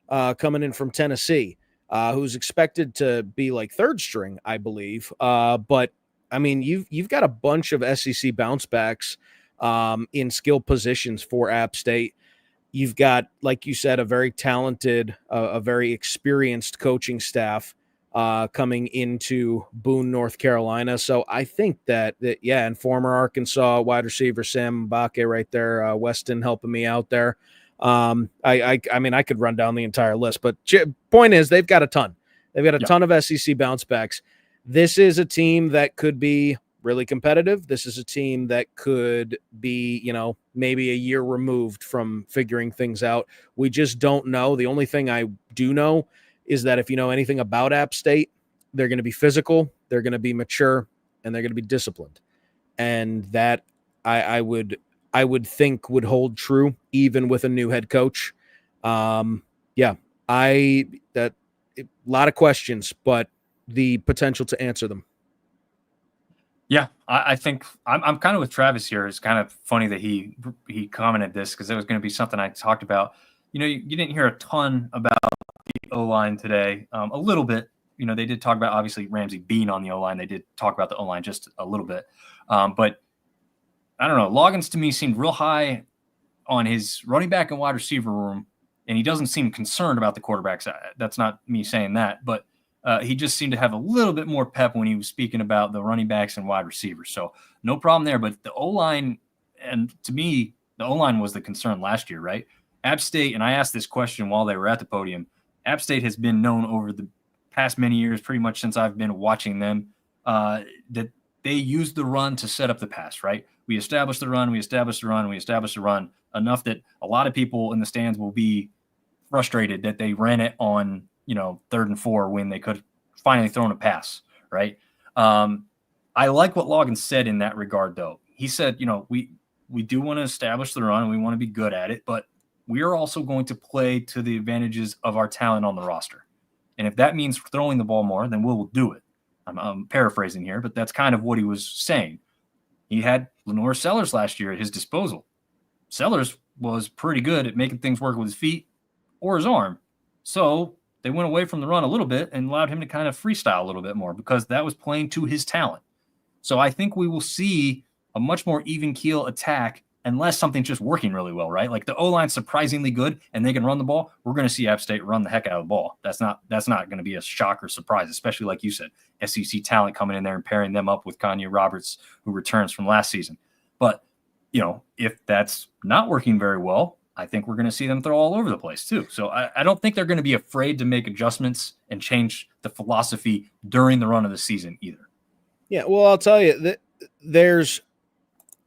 S2: coming in from Tennessee, who's expected to be like 3rd string, I believe. But I mean, you've got a bunch of SEC bounce backs in skill positions for App State. You've got, like you said, a very talented, a very experienced coaching staff coming into Boone, North Carolina. So I think that yeah, and former Arkansas wide receiver Sam Mbake right there, Weston helping me out there. I mean, I could run down the entire list, but point is, they've got a ton. They've got a ton of SEC bounce backs. This is a team that could be really competitive. This is a team that could be, maybe a year removed from figuring things out. We just don't know. The only thing I do know is that if you know anything about App State, they're going to be physical, they're going to be mature, and they're going to be disciplined. And that I would think would hold true even with a new head coach. A lot of questions, but the potential to answer them.
S1: Yeah, I think I'm kind of with Travis here. It's kind of funny that he commented this because it was going to be something I talked about. You didn't hear a ton about the O-line today. A little bit. They did talk about, obviously, Ramsey being on the O-line. They did talk about the O-line just a little bit. But I don't know. Loggins to me seemed real high on his running back and wide receiver room, and he doesn't seem concerned about the quarterbacks. That's not me saying that, but he just seemed to have a little bit more pep when he was speaking about the running backs and wide receivers. So no problem there. But the O-line, and to me, the O-line was the concern last year, right? App State, and I asked this question while they were at the podium, App State has been known over the past many years, pretty much since I've been watching them, that they use the run to set up the pass, right? We establish the run, we establish the run, we establish the run enough that a lot of people in the stands will be frustrated that they ran it on, 3rd and 4 when they could finally thrown a pass, right? I like what Loggins said in that regard, though. He said, we do want to establish the run and we want to be good at it, but we are also going to play to the advantages of our talent on the roster. And if that means throwing the ball more, then we'll do it. I'm paraphrasing here, but that's kind of what he was saying. He had Lenore Sellers last year at his disposal. Sellers was pretty good at making things work with his feet or his arm. So they went away from the run a little bit and allowed him to kind of freestyle a little bit more because that was playing to his talent. So I think we will see a much more even keel attack unless something's just working really well, right? Like the O-line's surprisingly good and they can run the ball. We're going to see App State run the heck out of the ball. That's not going to be a shock or surprise, especially like you said, SEC talent coming in there and pairing them up with Kanye Roberts, who returns from last season. But, if that's not working very well, I think we're going to see them throw all over the place too. So I don't think they're going to be afraid to make adjustments and change the philosophy during the run of the season either.
S2: Yeah, well, I'll tell you that there's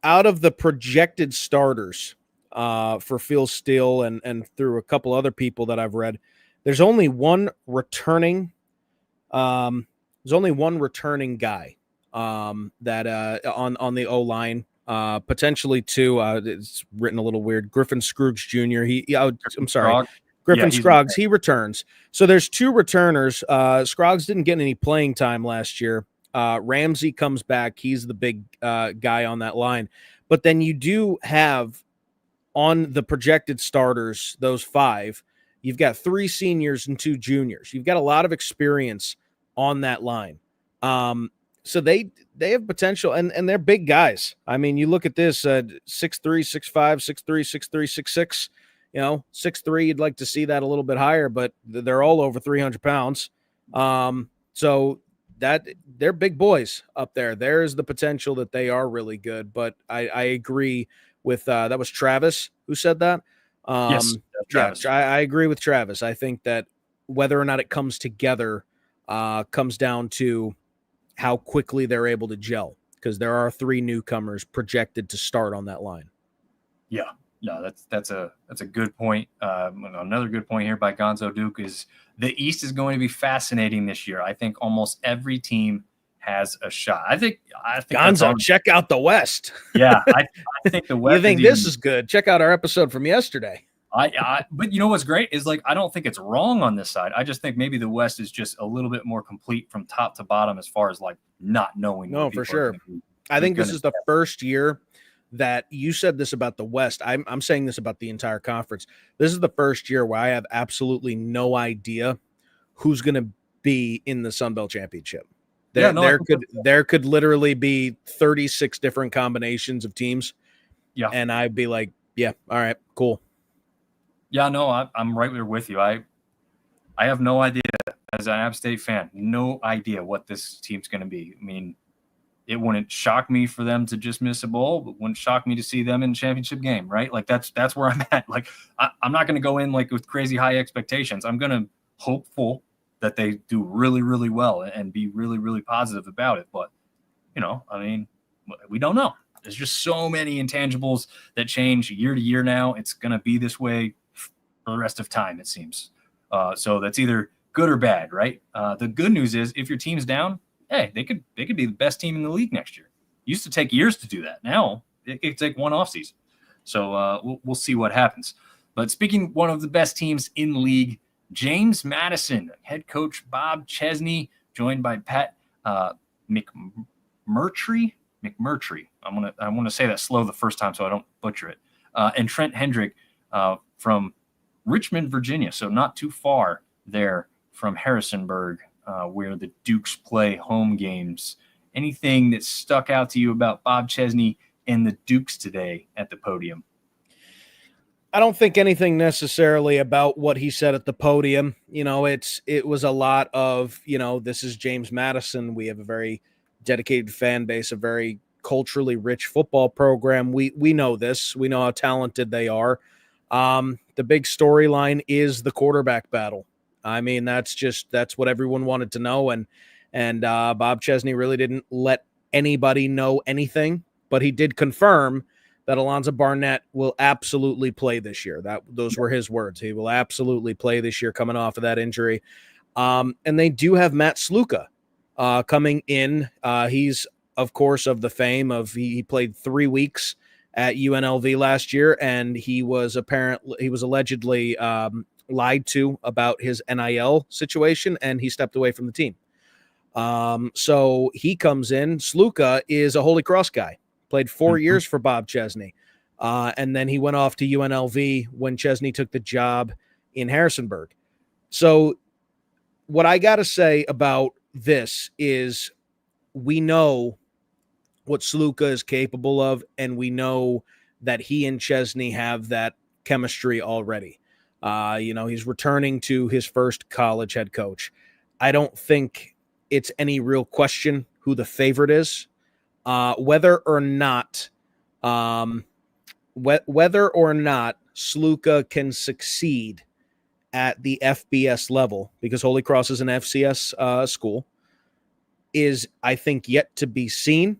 S2: out of the projected starters for Phil Steele and through a couple other people that I've read, there's only one returning. There's only one returning guy that on the O-line. Potentially two. It's written a little weird. Griffin Scruggs Jr. I'm sorry, Griffin Scruggs. He returns. So there's two returners. Scruggs didn't get any playing time last year. Ramsey comes back. He's the big guy on that line. But then you do have on the projected starters, those 5, you've got 3 seniors and 2 juniors. You've got a lot of experience on that line. So they have potential, and they're big guys. I mean, you look at this, 6'3", 6'5", 6'3", 6'3", 6'6", 6'3", you'd like to see that a little bit higher, but they're all over 300 pounds. So that they're big boys up there. There's the potential that they are really good, but I agree with, that was Travis who said that.
S1: Yes, Travis.
S2: Yeah, I agree with Travis. I think that whether or not it comes together comes down to how quickly they're able to gel, because there are 3 newcomers projected to start on that line.
S1: Yeah, no, that's a good point. Another good point here by Gonzo Duke is the East is going to be fascinating this year. I think almost every team has a shot. I think
S2: Gonzo, check out the West.
S1: Yeah, I think the West.
S2: You think this is good? Check out our episode from yesterday.
S1: But you know what's great is, like, I don't think it's wrong on this side. I just think maybe the West is just a little bit more complete from top to bottom as far as like not knowing.
S2: No, for sure. I think this is the first year that you said this about the West. I'm saying this about the entire conference. This is the first year where I have absolutely no idea who's going to be in the Sun Belt Championship. There could literally be 36 different combinations of teams.
S1: Yeah.
S2: And I'd be like, yeah, all right, cool.
S1: Yeah, no, I'm right there with you. I have no idea, as an App State fan, no idea what this team's going to be. I mean, it wouldn't shock me for them to just miss a bowl, but wouldn't shock me to see them in a championship game, right? Like that's where I'm at. Like I'm not going to go in like with crazy high expectations. I'm going to hopeful that they do really, really well and be really, really positive about it. But I mean, we don't know. There's just so many intangibles that change year to year now. It's going to be this way for the rest of time, it seems. So that's either good or bad, right? The good news is if your team's down, hey, they could be the best team in the league next year. It used to take years to do that. Now it could take one offseason. So we'll see what happens. But speaking one of the best teams in the league, James Madison, head coach Bob Chesney, joined by Pat McMurtry. I want to say that slow the first time so I don't butcher it. And Trent Hendrick from Richmond, Virginia, so not too far there from Harrisonburg, where the Dukes play home games. Anything that stuck out to you about Bob Chesney and the Dukes today at the podium?
S2: I don't think anything necessarily about what he said at the podium. It was a lot of, this is James Madison. We have a very dedicated fan base, a very culturally rich football program. We know this. We know how talented they are. The big storyline is the quarterback battle. I mean, that's what everyone wanted to know. And Bob Chesney really didn't let anybody know anything, but he did confirm that Alonzo Barnett will absolutely play this year. Those were his words. He will absolutely play this year coming off of that injury. And they do have Matt Sluka coming in. He's, of course, of the fame of he played 3 weeks at UNLV last year, and he was allegedly lied to about his NIL situation, and he stepped away from the team. So he comes in. Sluka is a Holy Cross guy. Played 4 years for Bob Chesney. And then he went off to UNLV when Chesney took the job in Harrisonburg. So what I got to say about this is we know what Sluka is capable of, and we know that he and Chesney have that chemistry already. He's returning to his first college head coach. I don't think it's any real question who the favorite is. Whether or not Sluka can succeed at the FBS level, because Holy Cross is an FCS school, is, I think, yet to be seen.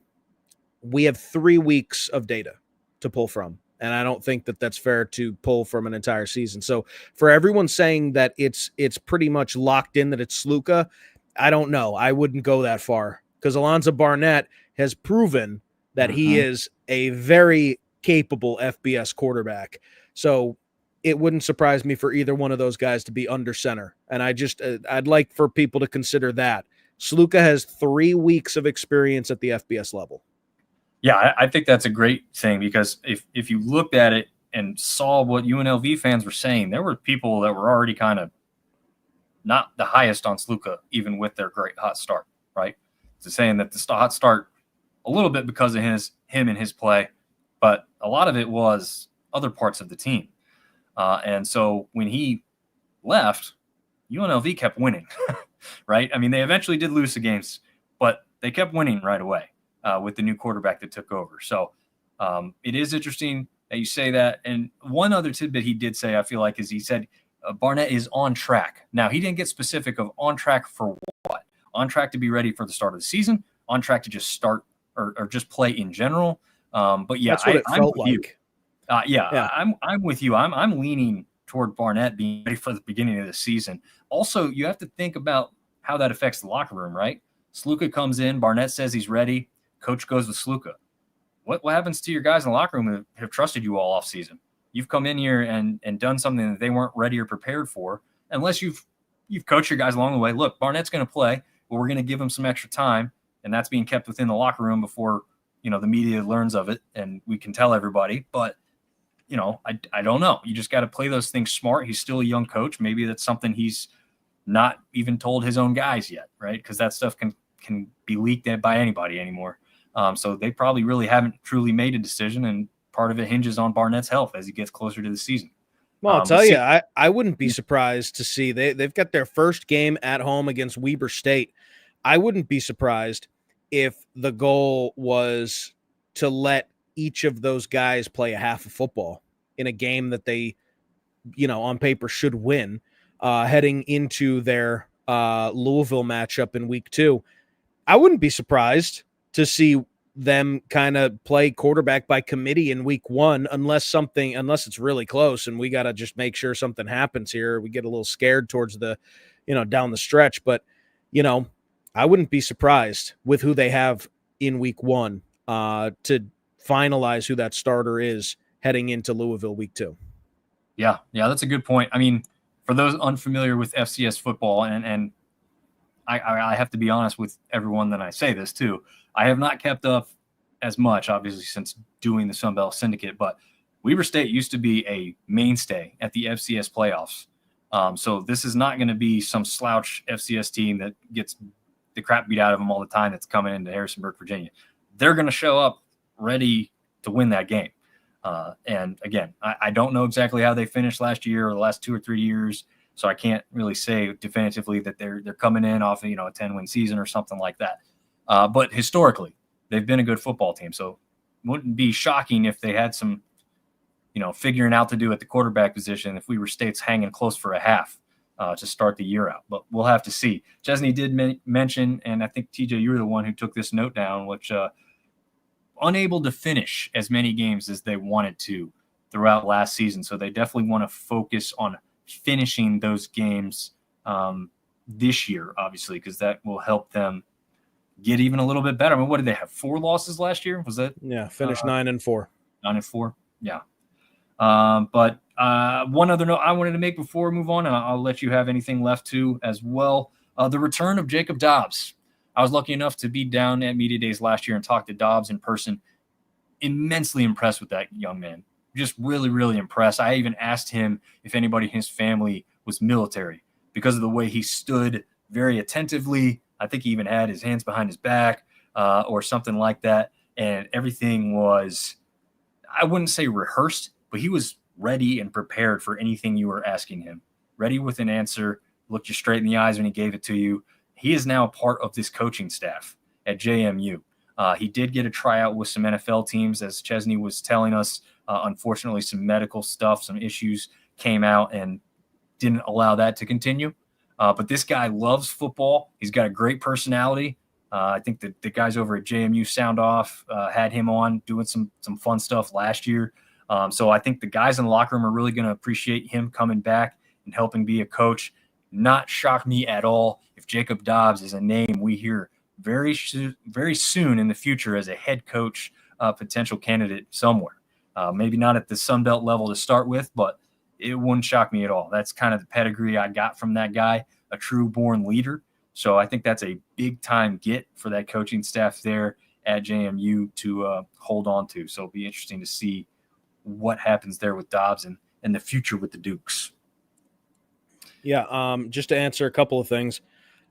S2: We have 3 weeks of data to pull from, and I don't think that that's fair to pull from an entire season. So for everyone saying that it's pretty much locked in that it's Sluka, I don't know. I wouldn't go that far, because Alonzo Barnett has proven that he is a very capable FBS quarterback. So it wouldn't surprise me for either one of those guys to be under center. And I'd like for people to consider that. Sluka has 3 weeks of experience at the FBS level.
S1: Yeah, I think that's a great thing, because if you looked at it and saw what UNLV fans were saying, there were people that were already kind of not the highest on Sluka, even with their great hot start, right? So saying that the hot start a little bit because of him and his play, but a lot of it was other parts of the team. And so when he left, UNLV kept winning, right? I mean, they eventually did lose the games, but they kept winning right away with the new quarterback that took over. So it is interesting that you say that. And one other tidbit he did say, I feel like, is he said Barnett is on track. Now, he didn't get specific of on track for what? On track to be ready for the start of the season, on track to just start or just play in general. But yeah,
S2: that's what it felt like.
S1: I'm with you. I'm leaning toward Barnett being ready for the beginning of the season. Also, you have to think about how that affects the locker room, right? Sluka comes in, Barnett says he's ready, coach goes with Sluka. What happens to your guys in the locker room who have trusted you all off season? You've come in here and done something that they weren't ready or prepared for, unless you've coached your guys along the way. Look, Barnett's going to play, but we're going to give him some extra time, and that's being kept within the locker room before the media learns of it and we can tell everybody. But I don't know. You just got to play those things smart. He's still a young coach. Maybe that's something he's not even told his own guys yet, right? Because that stuff can be leaked by anybody anymore. So they probably really haven't truly made a decision, and part of it hinges on Barnett's health as he gets closer to the season.
S2: Well, I'll tell you, I wouldn't be surprised to see they've got their first game at home against Weber State. I wouldn't be surprised if the goal was to let each of those guys play a half of football in a game that they, on paper should win, heading into their Louisville matchup in week 2. I wouldn't be surprised to see them kind of play quarterback by committee in week 1, unless it's really close and we got to just make sure something happens here. We get a little scared towards the, down the stretch, but, I wouldn't be surprised with who they have in week 1 to finalize who that starter is heading into Louisville week 2.
S1: Yeah, that's a good point. I mean, for those unfamiliar with FCS football, and I have to be honest with everyone that I say this too, I have not kept up as much, obviously, since doing the Sun Belt Syndicate, but Weber State used to be a mainstay at the FCS playoffs. So this is not going to be some slouch FCS team that gets the crap beat out of them all the time that's coming into Harrisonburg, Virginia. They're going to show up ready to win that game. And again, I don't know exactly how they finished last year or the last 2 or 3 years, so I can't really say definitively that they're coming in off a 10-win season or something like that. But historically, they've been a good football team, so it wouldn't be shocking if they had some, figuring out to do at the quarterback position if Weber State's hanging close for a half to start the year out. But we'll have to see. Chesney did mention, and I think, TJ, you were the one who took this note down, which unable to finish as many games as they wanted to throughout last season. So they definitely want to focus on finishing those games this year, obviously, because that will help them get even a little bit better. I mean, what did they have? 4 losses last year? Was that?
S2: Yeah, finished 9-4.
S1: 9-4. Yeah. But one other note I wanted to make before we move on, and I'll let you have anything left to as well. The return of Jacob Dobbs. I was lucky enough to be down at Media Days last year and talk to Dobbs in person. Immensely impressed with that young man. Just really, really impressed. I even asked him if anybody in his family was military because of the way he stood very attentively. I think he even had his hands behind his back or something like that. And everything was, I wouldn't say rehearsed, but he was ready and prepared for anything you were asking him. Ready with an answer, looked you straight in the eyes when he gave it to you. He is now a part of this coaching staff at JMU. He did get a tryout with some NFL teams, as Chesney was telling us. Unfortunately, some medical stuff, some issues came out and didn't allow that to continue. But this guy loves football. He's got a great personality. I think that the guys over at JMU Sound Off had him on doing some fun stuff last year. So I think the guys in the locker room are really going to appreciate him coming back and helping be a coach. Not shock me at all if Jacob Dobbs is a name we hear very soon in the future as a head coach potential candidate somewhere. Maybe not at the Sun Belt level to start with, but it wouldn't shock me at all. That's kind of the pedigree I got from that guy, a true born leader. So I think that's a big-time get for that coaching staff there at JMU to hold on to. So it'll be interesting to see what happens there with Dobbs and the future with the Dukes.
S2: Yeah, just to answer a couple of things.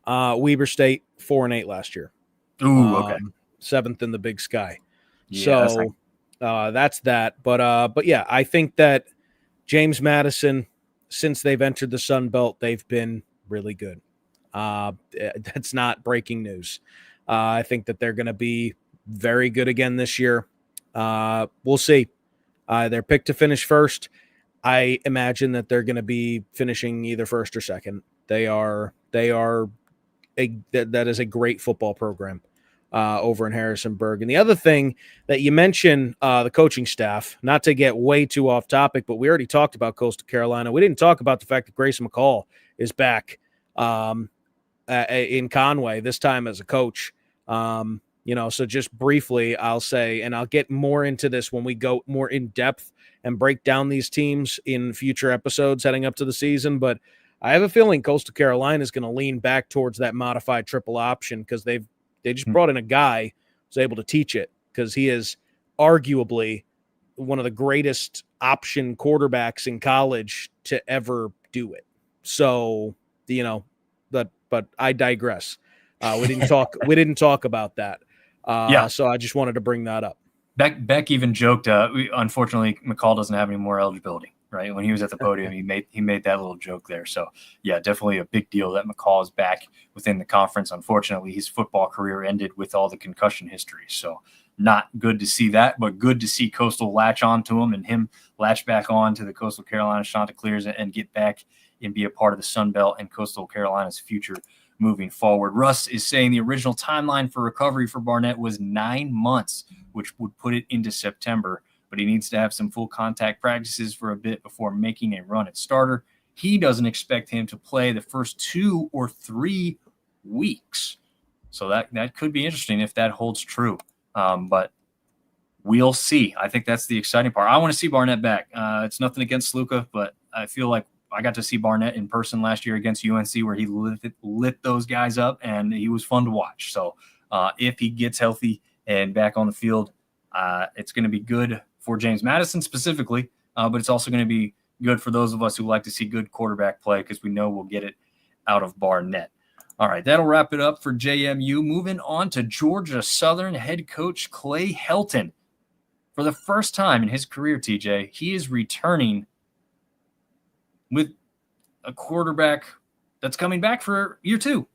S2: Weber State 4-8 last year.
S1: Ooh, okay.
S2: 7th in the Big Sky.
S1: Yeah,
S2: so that's that. But yeah, I think that James Madison, since they've entered the Sun Belt, they've been really good. That's not breaking news. I think that they're going to be very good again this year. We'll see. They're picked to finish first. I imagine that they're going to be finishing either first or second. That is a great football program over in Harrisonburg. And the other thing that you mentioned, the coaching staff, not to get way too off topic, but we already talked about Coastal Carolina. We didn't talk about the fact that Grayson McCall is back in Conway, this time as a coach. So just briefly, I'll say, and I'll get more into this when we go more in depth and break down these teams in future episodes heading up to the season. But I have a feeling Coastal Carolina is going to lean back towards that modified triple option because they just brought in a guy who's able to teach it because he is arguably one of the greatest option quarterbacks in college to ever do it. So, but I digress. We didn't talk about that. So I just wanted to bring that up.
S1: Beck even joked. Unfortunately, McCall doesn't have any more eligibility. Right when he was at the podium, he made that little joke there. So yeah, definitely a big deal that McCall is back within the conference. Unfortunately, his football career ended with all the concussion history. So not good to see that, but good to see Coastal latch on to him and him latch back on to the Coastal Carolina Chanticleers and get back and be a part of the Sun Belt and Coastal Carolina's future moving forward. Russ is saying the original timeline for recovery for Barnett was 9 months, which would put it into September, but he needs to have some full contact practices for a bit before making a run at starter. He doesn't expect him to play the first 2 or 3 weeks. So that could be interesting if that holds true. But we'll see. I think that's the exciting part. I want to see Barnett back. It's nothing against Luka, but I feel like I got to see Barnett in person last year against UNC where he lit those guys up, and he was fun to watch. So if he gets healthy and back on the field, it's going to be good for James Madison specifically, but it's also going to be good for those of us who like to see good quarterback play because we know we'll get it out of Barnett. All right, that'll wrap it up for JMU. Moving on to Georgia Southern head coach Clay Helton. For the first time in his career, TJ, he is returning with a quarterback that's coming back for year 2.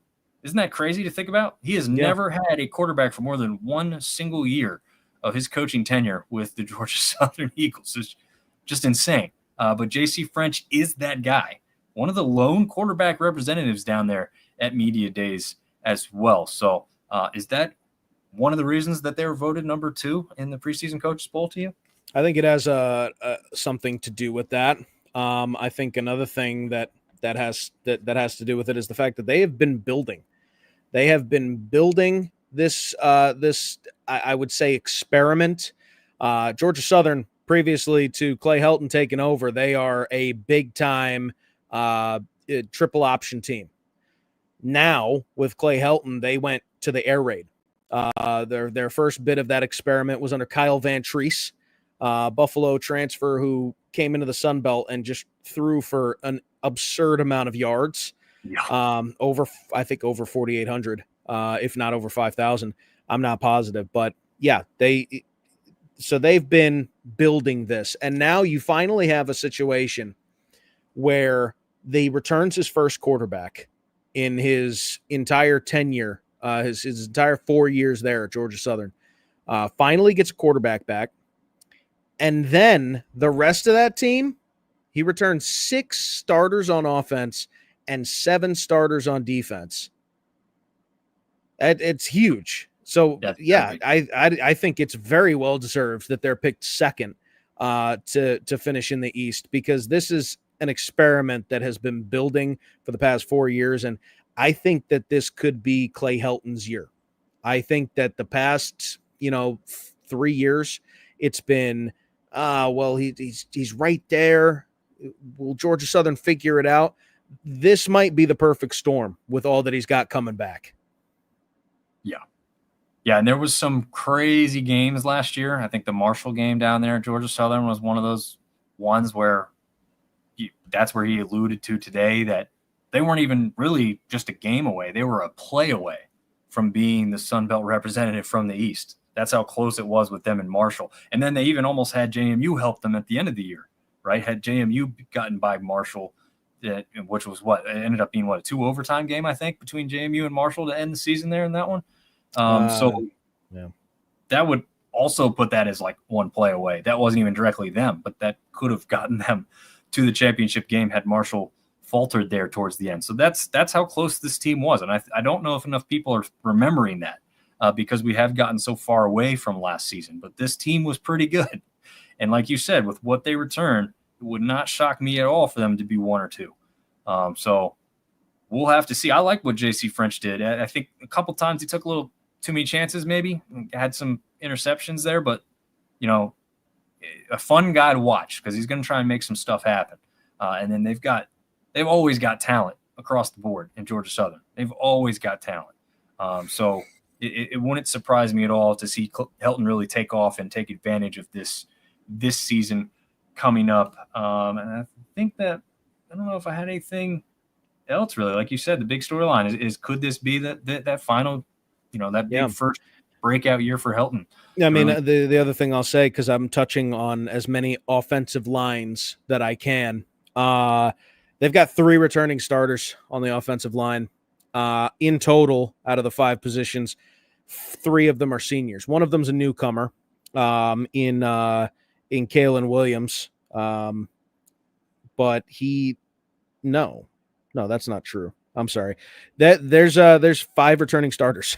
S1: Isn't that crazy to think about? He has never had a quarterback for more than one single year of his coaching tenure with the Georgia Southern Eagles. It's just insane. But J.C. French is that guy, one of the lone quarterback representatives down there at media days as well. So is that one of the reasons that they were voted number 2 in the preseason coaches poll to you?
S2: I think it has something to do with that. I think another thing that has to do with it is the fact that they have been building. They have been building this I would say experiment. Georgia Southern, previously to Clay Helton taking over, they are a big time triple option team. Now with Clay Helton, they went to the air raid. Their first bit of that experiment was under Kyle Van Treese, Buffalo transfer who came into the Sun Belt and just threw for an absurd amount of yards.
S1: Yeah.
S2: Over 4,800, if not over 5,000. I'm not positive, but yeah, they've been building this, and now you finally have a situation where he returns his first quarterback in his entire tenure, his entire 4 years there at Georgia Southern. Finally gets a quarterback back, and then the rest of that team, he returns 6 starters on offense and 7 starters on defense. It's huge. So yeah, I think it's very well deserved that they're picked second to finish in the East, because this is an experiment that has been building for the past 4 years, and I think that this could be Clay Helton's year. I think that the past 3 years, it's been he's right there. Will Georgia Southern figure it out? This might be the perfect storm with all that he's got coming back.
S1: Yeah, and there was some crazy games last year. I think the Marshall game down there at Georgia Southern was one of those ones where that's where he alluded to today that they weren't even really just a game away. They were a play away from being the Sun Belt representative from the East. That's how close it was with them in Marshall. And then they even almost had JMU help them at the end of the year, right? Had JMU gotten by Marshall, which was it ended up being a 2 overtime game, I think, between JMU and Marshall to end the season there in that one. That would also put that as like one play away. That wasn't even directly them, but that could have gotten them to the championship game had Marshall faltered there towards the end. So that's how close this team was. And I don't know if enough people are remembering that because we have gotten so far away from last season. But this team was pretty good. And like you said, with what they returned, it would not shock me at all for them to be 1 or 2. So we'll have to see. I like what J.C. French did. I think a couple times he took a little too many chances, maybe had some interceptions there, but a fun guy to watch because he's going to try and make some stuff happen. And then they've always got talent across the board in Georgia Southern. They've always got talent. So it wouldn't surprise me at all to see Helton really take off and take advantage of this season coming up. And I think that I don't know if I had anything else really. Like you said, the big storyline is could this be that final, that big first breakout year for Helton.
S2: I mean, the other thing I'll say, because I'm touching on as many offensive lines that I can, they've got 3 returning starters on the offensive line. In total, out of the 5 positions, 3 of them are seniors. One of them's a newcomer in Kalen Williams. But no, that's not true. I'm sorry. There's 5 returning starters.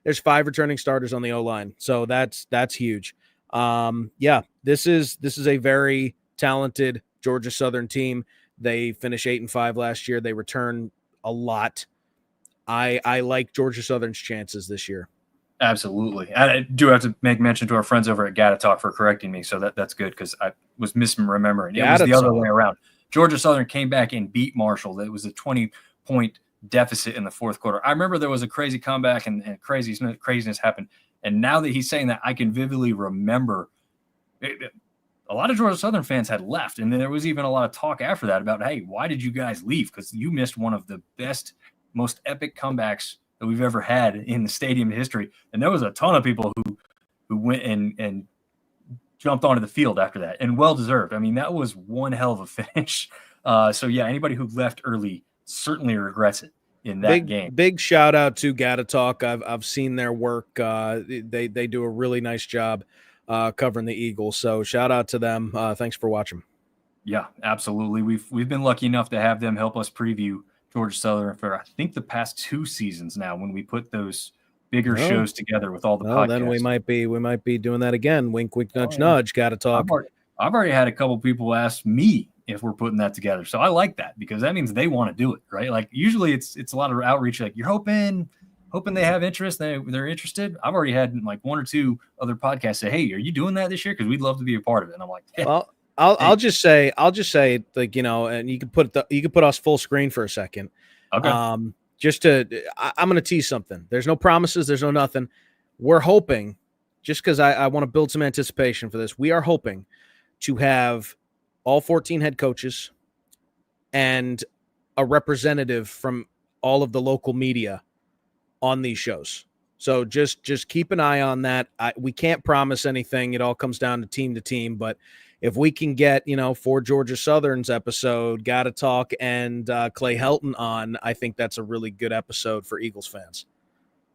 S2: There's 5 returning starters on the O-line. So that's huge. This is a very talented Georgia Southern team. They finished 8-5 last year. They return a lot. I like Georgia Southern's chances this year.
S1: Absolutely. I do have to make mention to our friends over at Gatatalk for correcting me. So that's good, because I was misremembering. It was the other way around. Georgia Southern came back and beat Marshall. It was a 20-point deficit in the fourth quarter. I remember there was a crazy comeback and craziness happened. And now that he's saying that, I can vividly remember a lot of Georgia Southern fans had left. And then there was even a lot of talk after that about, hey, why did you guys leave? Because you missed one of the best, most epic comebacks that we've ever had in the stadium history. And there was a ton of people who went and jumped onto the field after that, and well-deserved. I mean, that was one hell of a finish. Anybody who left early certainly regrets it in that game.
S2: Big shout out to Gatatalk. I've seen their work. They do a really nice job covering the Eagles. So shout out to them. Thanks for watching.
S1: Yeah, absolutely. We've been lucky enough to have them help us preview Georgia Southern for, I think, the past 2 seasons now, when we put those bigger shows together with all the podcasts.
S2: Then we might be doing that again. Wink, wink, nudge, nudge. Gatatalk.
S1: I've already had a couple people ask me if we're putting that together. So I like that, because that means they want to do it, right? Like, usually it's a lot of outreach. Like, you're hoping they have interest. They're interested. I've already had like 1 or 2 other podcasts say, hey, are you doing that this year? Because we'd love to be a part of it. And I'm like, yeah.
S2: Well, I'll just say, like, and you can put us full screen for a second.
S1: Okay.
S2: I'm going to tease something. There's no promises. There's no nothing. We're hoping, just because I want to build some anticipation for this, we are hoping to have all 14 head coaches and a representative from all of the local media on these shows. So just keep an eye on that. We can't promise anything. It all comes down to team, but if we can get, for Georgia Southern's episode, Gatatalk and Clay Helton on, I think that's a really good episode for Eagles fans.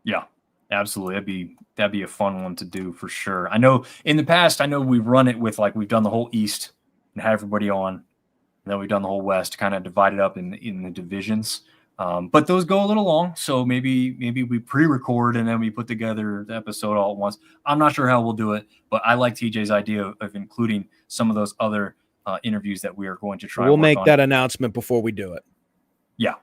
S1: Yeah, absolutely. That'd be a fun one to do for sure. I know in the past, we've run it with, like, we've done the whole East and had everybody on, and then we've done the whole West, kind of divided up in the divisions. But those go a little long, so maybe we pre-record and then we put together the episode all at once. I'm not sure how we'll do it, but I like TJ's idea of including some of those other interviews that we are going to try.
S2: We'll make that announcement before we do it.
S1: Yeah,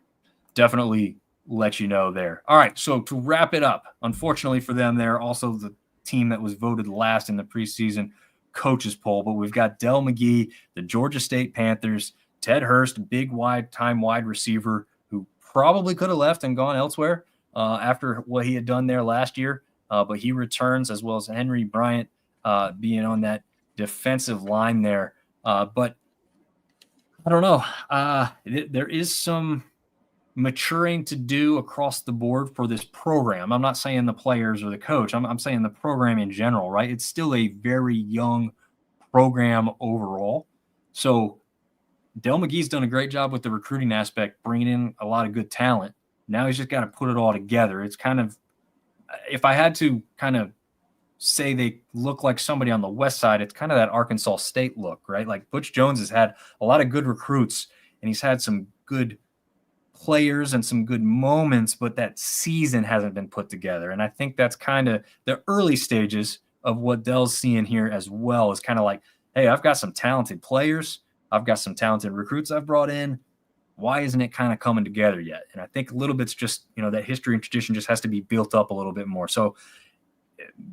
S1: definitely let you know there. All right, so to wrap it up, unfortunately for them, they're also the team that was voted last in the preseason coaches poll, but we've got Del McGee, the Georgia State Panthers, Ted Hurst, big wide receiver, who probably could have left and gone elsewhere after what he had done there last year, but he returns, as well as Henry Bryant being on that defensive line there. But I don't know. There is some maturing to do across the board for this program. I'm not saying the players or the coach. I'm saying the program in general, right? It's still a very young program overall. So Del McGee's done a great job with the recruiting aspect, bringing in a lot of good talent. Now he's just got to put it all together. It's kind of, if I had to kind of say they look like somebody on the west side, it's kind of that Arkansas State look, right? Like, Butch Jones has had a lot of good recruits, and he's had some good players and some good moments, but that season hasn't been put together. And I think that's kind of the early stages of what Dell's seeing here as well, is kind of like, hey, I've got some talented players. I've got some talented recruits I've brought in. Why isn't it kind of coming together yet? And I think a little bit's just, that history and tradition just has to be built up a little bit more. So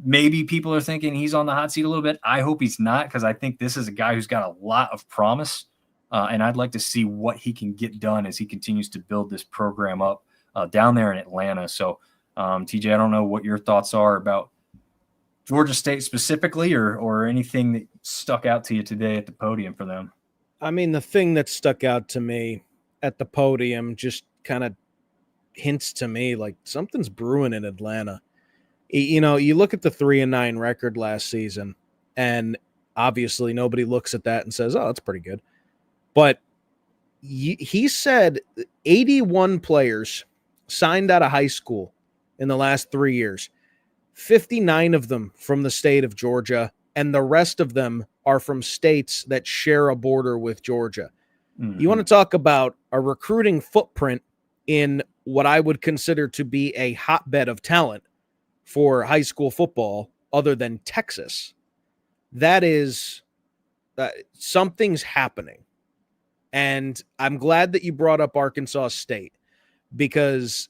S1: maybe people are thinking he's on the hot seat a little bit. I hope he's not, because I think this is a guy who's got a lot of promise. And I'd like to see what he can get done as he continues to build this program up down there in Atlanta. So, TJ, I don't know what your thoughts are about Georgia State specifically, or anything that stuck out to you today at the podium for them.
S2: I mean, the thing that stuck out to me at the podium just kind of hints to me like something's brewing in Atlanta. You know, you look at the 3-9 record last season, and obviously nobody looks at that and says, "Oh, that's pretty good." But he said 81 players signed out of high school in the last 3 years. 59 of them from the state of Georgia, and the rest of them are from states that share a border with Georgia. You want to talk about a recruiting footprint in what I would consider to be a hotbed of talent for high school football other than Texas. That is something's happening. And I'm glad that you brought up Arkansas State, because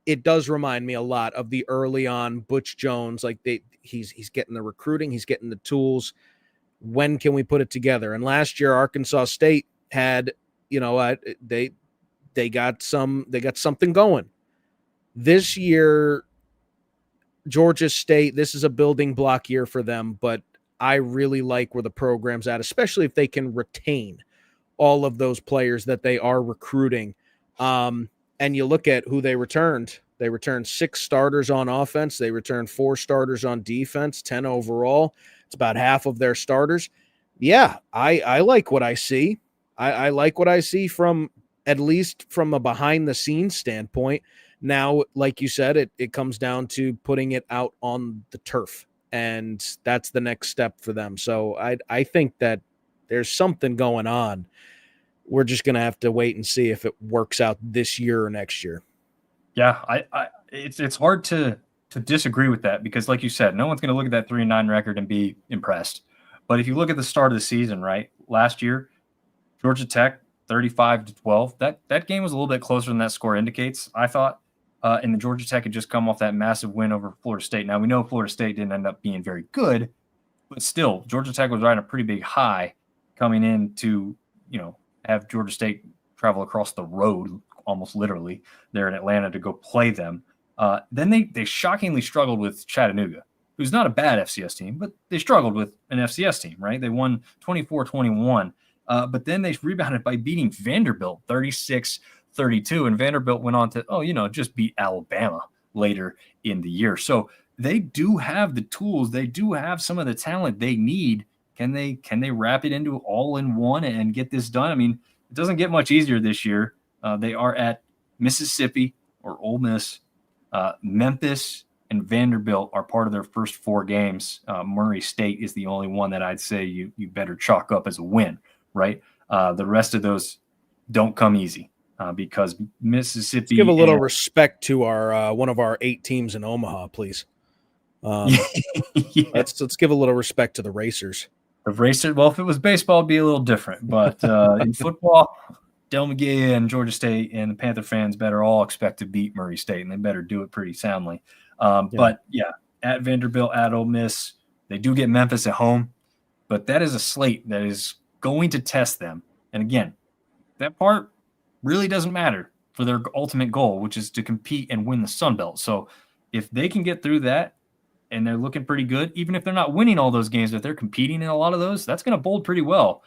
S2: it does remind me a lot of the early on Butch Jones. Like he's getting the recruiting, he's getting the tools. When can we put it together? And last year, Arkansas State had, they got something going. This year, Georgia State, this is a building block year for them, but I really like where the program's at, especially if they can retain all of those players that they are recruiting. And you look at who they returned. They returned 6 starters on offense. They returned 4 starters on defense, 10 overall. It's about half of their starters. Yeah, I like what I see. I like what I see from, at least from a behind-the-scenes standpoint. Now, like you said, it comes down to putting it out on the turf, and that's the next step for them. So I think that there's something going on. We're just going to have to wait and see if it works out this year or next year.
S1: Yeah, it's hard to disagree with that, because like you said, no one's going to look at that 3-9 record and be impressed. But if you look at the start of the season, right, last year, Georgia Tech 35-12. That game was a little bit closer than that score indicates, I thought. And the Georgia Tech had just come off that massive win over Florida State. Now we know Florida State didn't end up being very good, but still, Georgia Tech was riding a pretty big high coming in to, have Georgia State travel across the road, almost literally, there in Atlanta to go play them. Then they shockingly struggled with Chattanooga, who's not a bad FCS team, but they struggled with an FCS team, right? They won 24-21. But then they rebounded by beating Vanderbilt 36-32. And Vanderbilt went on to, just beat Alabama later in the year. So they do have the tools. They do have some of the talent they need. Can they wrap it into all-in-one and get this done? I mean, it doesn't get much easier this year. They are at Mississippi or Ole Miss. Memphis and Vanderbilt are part of their first 4 games. Murray State is the only one that I'd say you better chalk up as a win, right? The rest of those don't come easy because Mississippi.
S2: Let's give a little respect to our one of our 8 teams in Omaha, please. Yeah. Let's give a little respect to the Racers.
S1: The Racers. Well, if it was baseball, it'd be a little different. But in football, Del McGee and Georgia State and the Panther fans better all expect to beat Murray State, and they better do it pretty soundly. But yeah, at Vanderbilt, at Ole Miss, they do get Memphis at home, but that is a slate that is going to test them. And again, that part really doesn't matter for their ultimate goal, which is to compete and win the Sun Belt. So if they can get through that and they're looking pretty good, even if they're not winning all those games, if they're competing in a lot of those, that's going to bode pretty well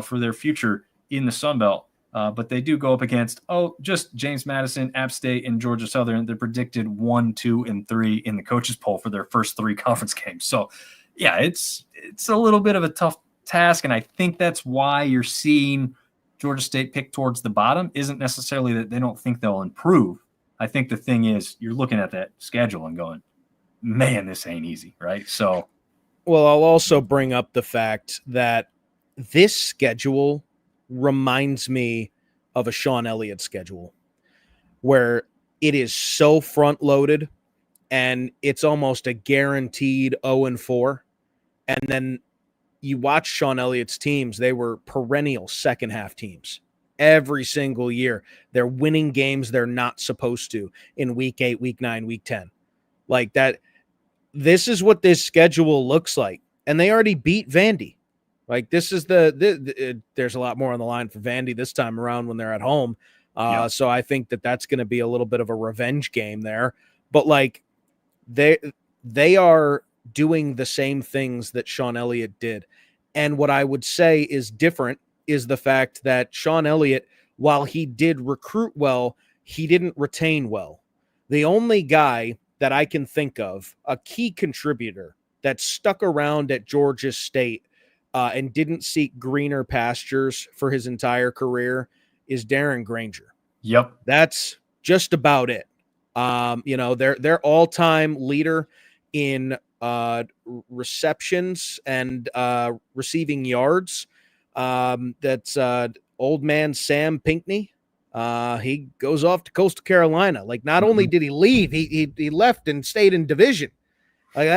S1: for their future in the Sun Belt. But they do go up against, just James Madison, App State, and Georgia Southern. They're predicted 1, 2, and 3 in the coaches poll for their first 3 conference games. So, yeah, it's a little bit of a tough task, and I think that's why you're seeing Georgia State pick towards the bottom. Isn't necessarily that they don't think they'll improve. I think the thing is you're looking at that schedule and going, man, this ain't easy, right? So,
S2: well, I'll also bring up the fact that this schedule reminds me of a Sean Elliott schedule where it is so front loaded and it's almost a guaranteed 0-4. And then you watch Sean Elliott's teams, they were perennial second half teams every single year. They're winning games they're not supposed to in week 8, week 9, week 10. Like that. This is what this schedule looks like. And they already beat Vandy. Like this is there's a lot more on the line for Vandy this time around when they're at home. So I think that's going to be a little bit of a revenge game there. But like they are doing the same things that Sean Elliott did. And what I would say is different is the fact that Sean Elliott, while he did recruit well, he didn't retain well. The only guy that I can think of, a key contributor that stuck around at Georgia State and didn't seek greener pastures for his entire career is Darren Granger.
S1: Yep.
S2: That's just about it. Their all-time leader in receptions and receiving yards. That's old man Sam Pinckney. He goes off to Coastal Carolina. Like, not only did he leave, he left and stayed in division. Like,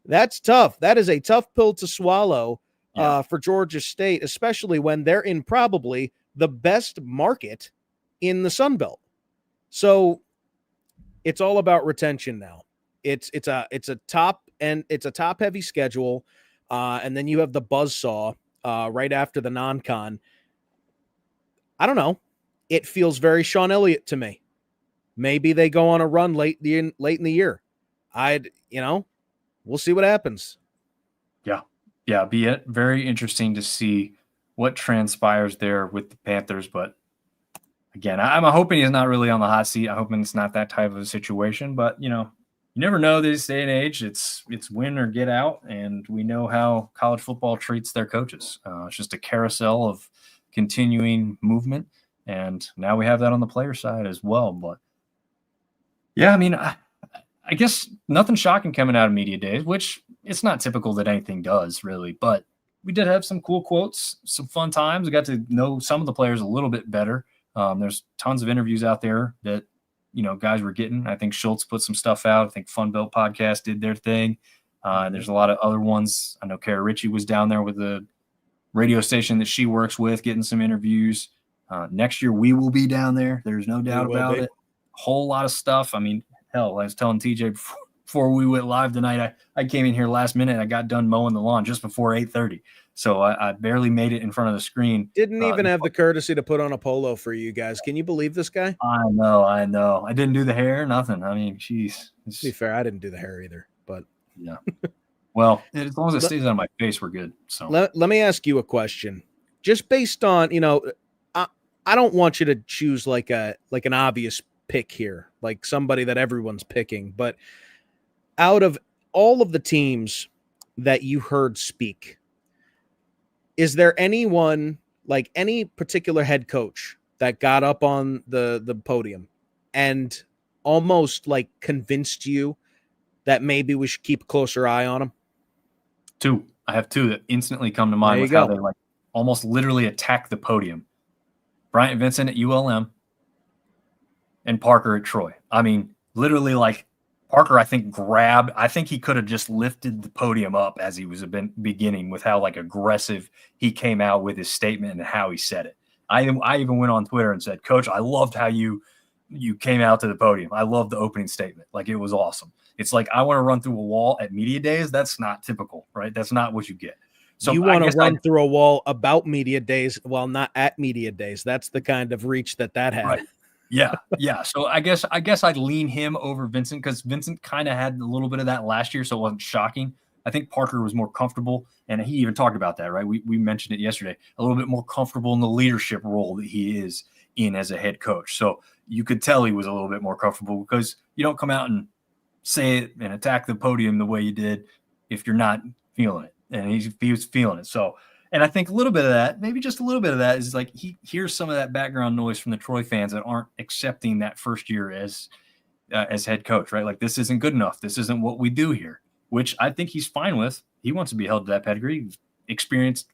S2: that's tough. That is a tough pill to swallow for Georgia State, especially when they're in probably the best market in the Sun Belt. So it's all about retention now. It's a top heavy schedule, and then you have the buzzsaw right after the non-con. I don't know. It feels very Sean Elliott to me. Maybe they go on a run late in the year. We'll see what happens.
S1: Yeah, be it very interesting to see what transpires there with the Panthers. But again, I'm hoping he's not really on the hot seat. I'm hoping it's not that type of a situation. But you never know this day and age. It's win or get out, and we know how college football treats their coaches. It's just a carousel of continuing movement, and now we have that on the player side as well. But yeah, I mean, I guess nothing shocking coming out of media days, which it's not typical that anything does really, but we did have some cool quotes, some fun times. We got to know some of the players a little bit better. There's tons of interviews out there that, guys were getting. I think Schultz put some stuff out. I think Fun Belt Podcast did their thing. There's a lot of other ones. I know Kara Ritchie was down there with the radio station that she works with, getting some interviews. Next year we will be down there. There's no doubt about it. Whole lot of stuff. I mean, hell, I was telling TJ before we went live tonight, I came in here last minute. I got done mowing the lawn just before 8:30. So I barely made it in front of the screen.
S2: Didn't even have the courtesy to put on a polo for you guys. Can you believe this guy?
S1: I know. I didn't do the hair, nothing. I mean, geez.
S2: To be fair, I didn't do the hair either, but
S1: yeah. Well, as long as it stays on my face, we're good. So
S2: let me ask you a question. Just based on, I don't want you to choose like an obvious pick here, like somebody that everyone's picking, but out of all of the teams that you heard speak, is there anyone, like any particular head coach that got up on the podium and almost like convinced you that maybe we should keep a closer eye on him?
S1: Two. I have two that instantly come to mind with how they like almost literally attack the podium. Bryant Vincent at ULM and Parker at Troy. I mean, literally, like, Parker, I think he could have just lifted the podium up as he was beginning with how like aggressive he came out with his statement and how he said it. I even went on Twitter and said, Coach, I loved how you came out to the podium. I loved the opening statement. Like, it was awesome. It's like, I want to run through a wall at media days. That's not typical, right? That's not what you get. So
S2: you want to run through a wall about media days while not at media days. That's the kind of reach that had.
S1: Right. Yeah. So I guess I'd lean him over Vincent because Vincent kind of had a little bit of that last year, so it wasn't shocking. I think Parker was more comfortable, and he even talked about that, right? We mentioned it yesterday, a little bit more comfortable in the leadership role that he is in as a head coach. So you could tell he was a little bit more comfortable because you don't come out and say it and attack the podium the way you did if you're not feeling it. And he was feeling it. So, and I think a little bit of that, maybe just a little bit of that, is like he hears some of that background noise from the Troy fans that aren't accepting that first year as head coach, right? Like, this isn't good enough. This isn't what we do here, which I think he's fine with. He wants to be held to that pedigree. He's experienced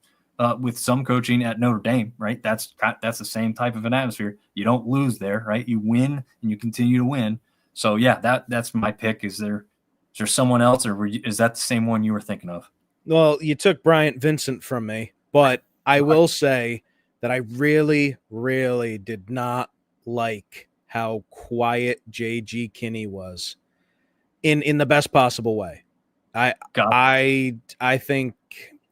S1: with some coaching at Notre Dame, right? That's the same type of an atmosphere. You don't lose there, right? You win and you continue to win. So yeah, that's my pick. Is there someone else, or is that the same one you were thinking of?
S2: Well, you took Bryant Vincent from me, but I will say that I really, really did not like how quiet J.G. Kinney was in the best possible way. I think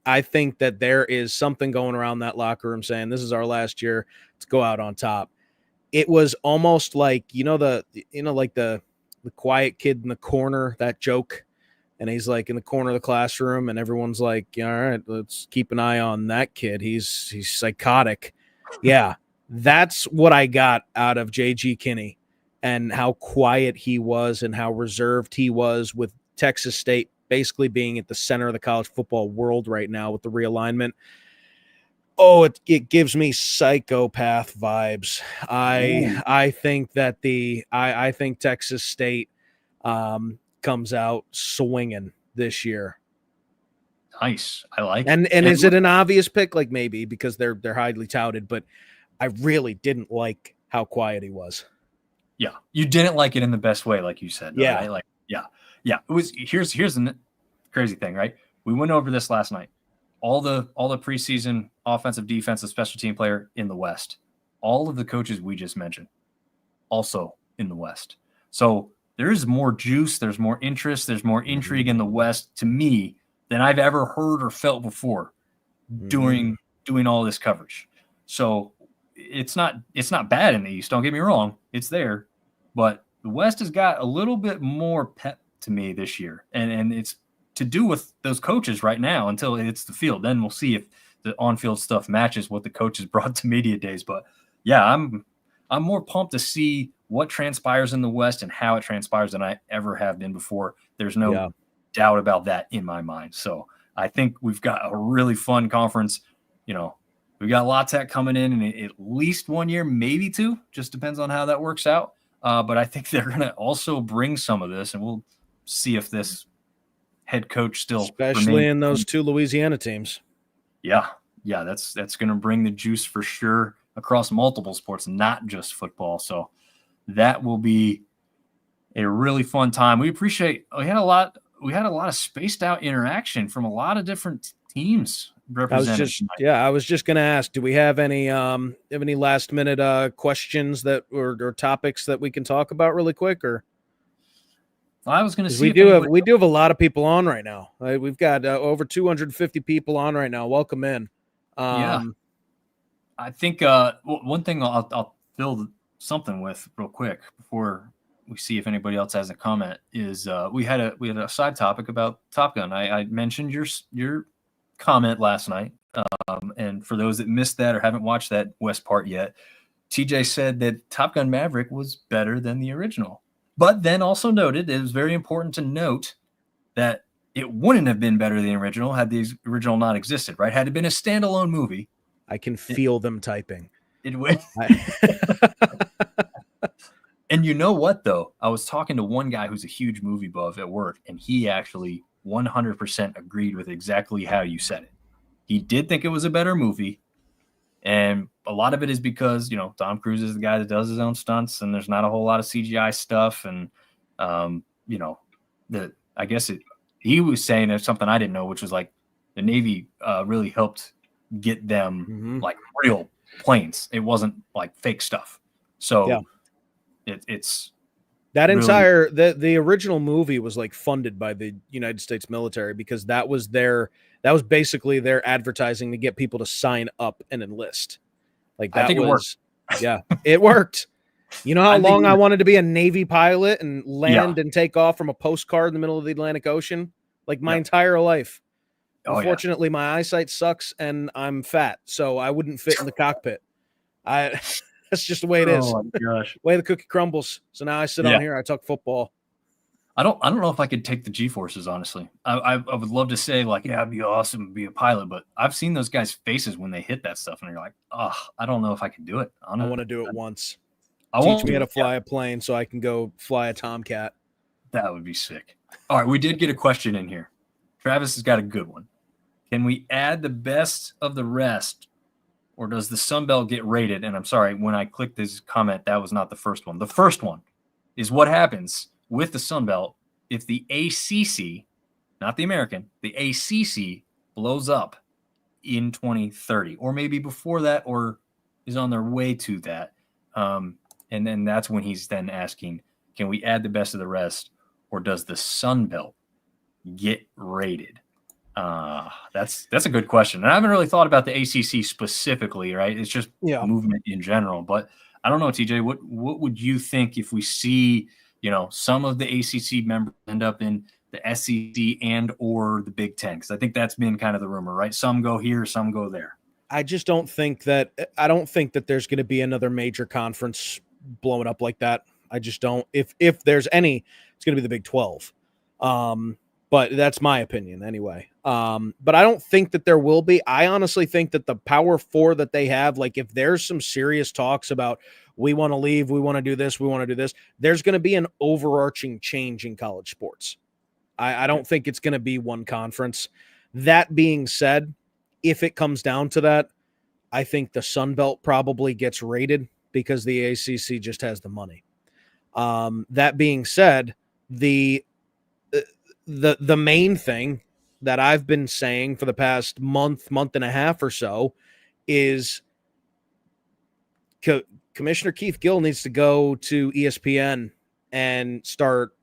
S2: that there is something going around that locker room saying this is our last year. Let's go out on top. It was almost like, the quiet kid in the corner, that joke. And he's like in the corner of the classroom and everyone's like, all right, let's keep an eye on that kid. He's psychotic. Yeah, that's what I got out of J.G. Kinney. and how quiet he was and how reserved he was, with Texas State basically being at the center of the college football world right now with the realignment. Oh, it gives me psychopath vibes. I think that I think Texas State comes out swinging this year.
S1: Nice. I like
S2: And
S1: it.
S2: is it an obvious pick? Like, maybe, because they're highly touted, but I really didn't like how quiet he was.
S1: Yeah, you didn't like it in the best way, like you said.
S2: Yeah.
S1: Right? Like, yeah. It was here's the crazy thing, right? We went over this last night. All the preseason offensive, defensive, special team player in the West. All of the coaches we just mentioned, also in the West. So there is more juice. There's more interest. There's more intrigue in the West, to me, than I've ever heard or felt before doing all this coverage. So it's not bad in the East. Don't get me wrong. It's there. But the West has got a little bit more pep to me this year. And it's to do with those coaches right now until it's the field. Then we'll see if the on-field stuff matches what the coaches brought to media days. But yeah, I'm more pumped to see what transpires in the West and how it transpires than I ever have been before. There's no doubt about that in my mind. So I think we've got a really fun conference. You know, we got La Tech coming in at least 1 year, maybe 2. Just depends on how that works out. But I think they're going to also bring some of this, and we'll see if this head coach still,
S2: especially in those 2 Louisiana teams.
S1: Yeah, that's going to bring the juice for sure across multiple sports, not just football. So that will be a really fun time. We had a lot of spaced out interaction from a lot of different teams represented.
S2: I was just going to ask, do we have any last minute questions that or topics that we can talk about really quick? Or
S1: I was going to see.
S2: We do have a lot of people on right now. Right? We've got over 250 people on right now. Welcome in.
S1: I think one thing I'll fill something with real quick before we see if anybody else has a comment is we had a side topic about Top Gun. I mentioned your comment last night, and for those that missed that or haven't watched that West part yet, TJ said that Top Gun Maverick was better than the original, but then also noted it was very important to note that it wouldn't have been better than the original had the original not existed, right? Had it been a standalone movie.
S2: I can feel them typing.
S1: It would. And you know what, though? I was talking to one guy who's a huge movie buff at work, and he actually 100% agreed with exactly how you said it. He did think it was a better movie, and a lot of it is because, you know, Tom Cruise is the guy that does his own stunts, and there's not a whole lot of CGI stuff, and, you know, he was saying something I didn't know, which was like the Navy really helped get them like real planes. It wasn't like fake stuff. So it's
S2: that really, entire the original movie was like funded by the United States military, because that was basically their advertising to get people to sign up and enlist. Like that
S1: it worked.
S2: Yeah, it worked. You know how long I wanted to be a Navy pilot and land and take off from a postcard in the middle of the Atlantic Ocean? Like my entire life. Unfortunately, my eyesight sucks and I'm fat, so I wouldn't fit in the cockpit. That's just the way it is.
S1: Oh my gosh.
S2: Way the cookie crumbles. So now I sit on here, I talk football.
S1: I don't know if I could take the G-forces, honestly. I would love to say, like, yeah, it'd be awesome to be a pilot, but I've seen those guys' faces when they hit that stuff, and you're like, oh, I don't know if I can do it.
S2: I want to do it once. Teach me how to fly a plane so I can go fly a Tomcat.
S1: That would be sick. All right, we did get a question in here. Travis has got a good one. Can we add the best of the rest, or does the Sun Belt get rated? And I'm sorry, when I clicked this comment, that was not the first one. The first one is what happens with the Sun Belt if the ACC, not the American, the ACC blows up in 2030, or maybe before that, or is on their way to that. And then that's when he's then asking, can we add the best of the rest, or does the Sun Belt get rated? That's a good question. And I haven't really thought about the ACC specifically, right? It's just movement in general. But I don't know, TJ, what would you think if we see, some of the ACC members end up in the SEC and or the Big Ten? Because I think that's been kind of the rumor, right? Some go here, some go there.
S2: I don't think that there's going to be another major conference blowing up like that. I just don't. If there's any, it's going to be the Big 12. But that's my opinion anyway. But I don't think that there will be. I honestly think that the Power Four that they have, like if there's some serious talks about we want to leave, we want to do this, we want to do this, there's going to be an overarching change in college sports. I don't think it's going to be one conference. That being said, if it comes down to that, I think the Sun Belt probably gets rated because the ACC just has the money. That being said, the main thing that I've been saying for the past month and a half or so is Commissioner Keith Gill needs to go to ESPN and start,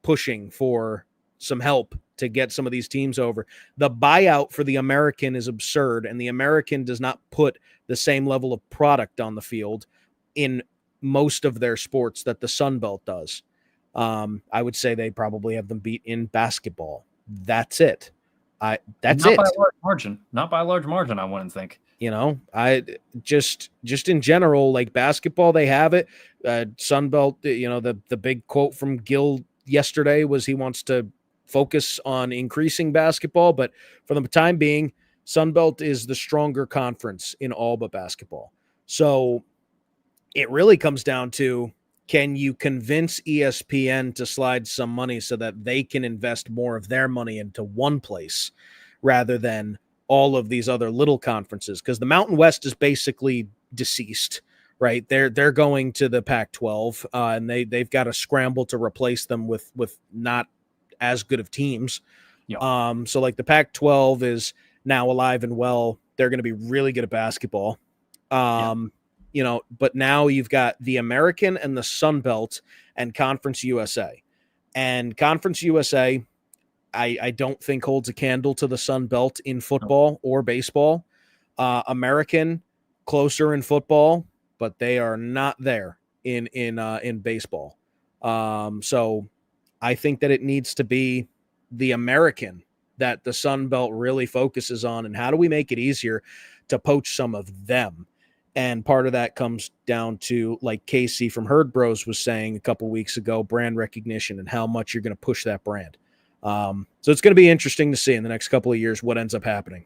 S2: pushing for some help to get some of these teams over. The buyout for the American is absurd, and the American does not put the same level of product on the field in most of their sports that the Sun Belt does. I would say they probably have them beat in basketball. That's it. That's
S1: not
S2: it.
S1: By a large margin. Not by a large margin, I wouldn't think.
S2: I just in general, like basketball, they have it. Sun Belt, the big quote from Gill yesterday was he wants to focus on increasing basketball, but for the time being, Sun Belt is the stronger conference in all but basketball. So it really comes down to, can you convince ESPN to slide some money so that they can invest more of their money into one place rather than all of these other little conferences? Because the Mountain West is basically deceased, right? They're going to the Pac-12, and they've got to scramble to replace them with not as good of teams.
S1: Yeah.
S2: So like the Pac-12 is now alive and well. They're going to be really good at basketball. But now you've got the American and the Sun Belt and Conference USA. And Conference USA, I don't think holds a candle to the Sun Belt in football or baseball. American, closer in football, but they are not there in baseball. So I think that it needs to be the American that the Sun Belt really focuses on, and how do we make it easier to poach some of them? And part of that comes down to, like Casey from Herd Bros was saying a couple weeks ago, brand recognition and how much you're going to push that brand. So it's going to be interesting to see in the next couple of years what ends up happening.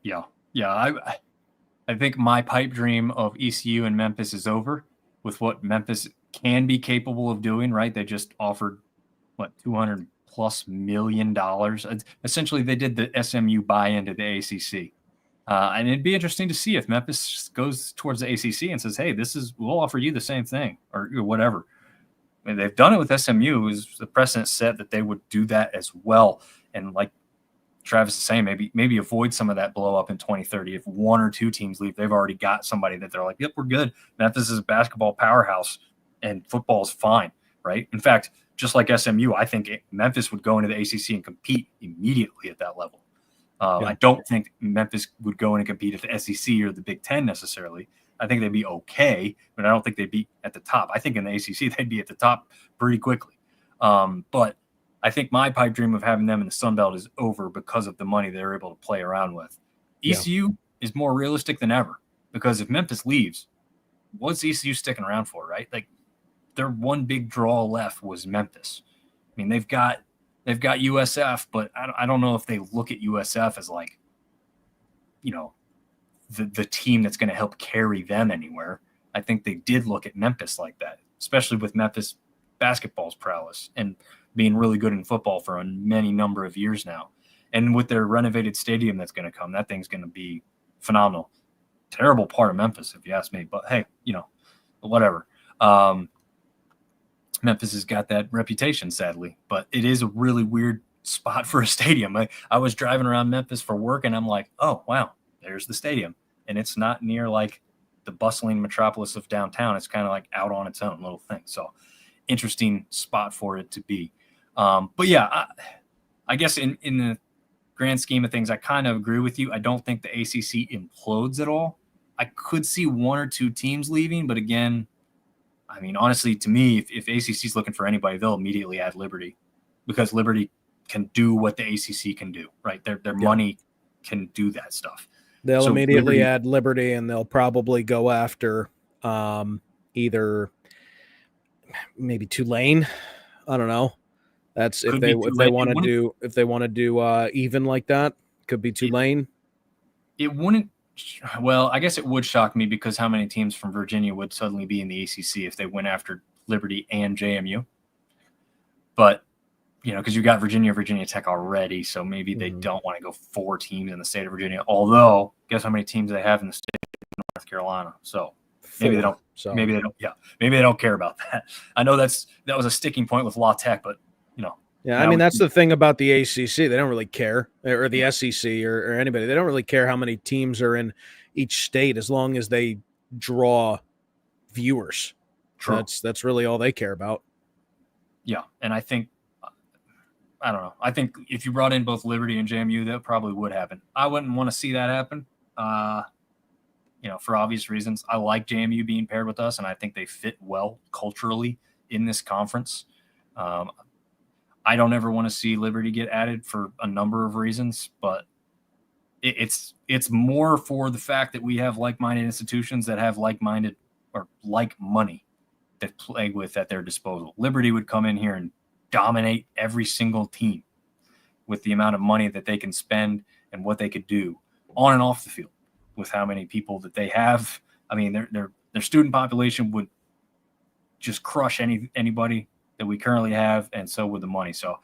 S1: Yeah. I think my pipe dream of ECU and Memphis is over with what Memphis can be capable of doing, right? They just offered, $200+ million. Essentially, they did the SMU buy-in to the ACC. And it'd be interesting to see if Memphis goes towards the ACC and says, hey, we'll offer you the same thing or whatever. I mean, they've done it with SMU. Is the precedent set that they would do that as well. And like Travis is saying, maybe avoid some of that blow up in 2030. If one or two teams leave, they've already got somebody that they're like, yep, we're good. Memphis is a basketball powerhouse and football is fine, right? In fact, just like SMU, I think Memphis would go into the ACC and compete immediately at that level. I don't think Memphis would go in and compete at the SEC or the Big Ten necessarily. I think they'd be okay, but I don't think they'd be at the top. I think in the ACC, they'd be at the top pretty quickly. But I think my pipe dream of having them in the Sun Belt is over because of the money they're able to play around with. ECU is more realistic than ever, because if Memphis leaves, what's ECU sticking around for, right? Like, their one big draw left was Memphis. I mean, they've got USF, but I don't know if they look at USF as like, the team that's going to help carry them anywhere. I think they did look at Memphis like that, especially with Memphis basketball's prowess and being really good in football for a many number of years now. And with their renovated stadium that's going to come, that thing's going to be phenomenal. Terrible part of Memphis, if you ask me, but hey, whatever. Memphis has got that reputation, sadly, but it is a really weird spot for a stadium. I was driving around Memphis for work, and I'm like, oh, wow, there's the stadium. And it's not near like the bustling metropolis of downtown. It's kind of like out on its own little thing. So interesting spot for it to be. But yeah, I guess in the grand scheme of things, I kind of agree with you. I don't think the ACC implodes at all. I could see one or two teams leaving, but again, I mean, honestly, to me, if ACC is looking for anybody, they'll immediately add Liberty, because Liberty can do what the ACC can do, right? Their money can do that stuff.
S2: They'll immediately add Liberty, and they'll probably go after either maybe Tulane. I don't know. That's if
S1: Could
S2: they
S1: be
S2: if they
S1: Tulane.
S2: want to do even like that. Could be Tulane.
S1: It wouldn't. Well, I guess it would shock me because how many teams from Virginia would suddenly be in the ACC if they went after Liberty and JMU? But because you got Virginia Tech already, so maybe they don't want to go 4 teams in the state of Virginia. Although, guess how many teams they have in the state of North Carolina? So maybe they don't.
S2: So
S1: Maybe they don't. Yeah, maybe they don't care about that. I know that was a sticking point with La Tech, but
S2: yeah, I mean that's the thing about the ACC. They don't really care, or the SEC, or anybody. They don't really care how many teams are in each state as long as they draw viewers. True. That's really all they care about.
S1: Yeah, and I think. I don't know. I think if you brought in both Liberty and JMU, that probably would happen. I wouldn't want to see that happen, for obvious reasons. I like JMU being paired with us, and I think they fit well culturally in this conference. I don't ever want to see Liberty get added for a number of reasons, but it's more for the fact that we have like-minded institutions that have like-minded or like money to play with at their disposal. Liberty would come in here and dominate every single team with the amount of money that they can spend and what they could do on and off the field with how many people that they have. I mean, their student population would just crush anybody that we currently have, and so would the money. So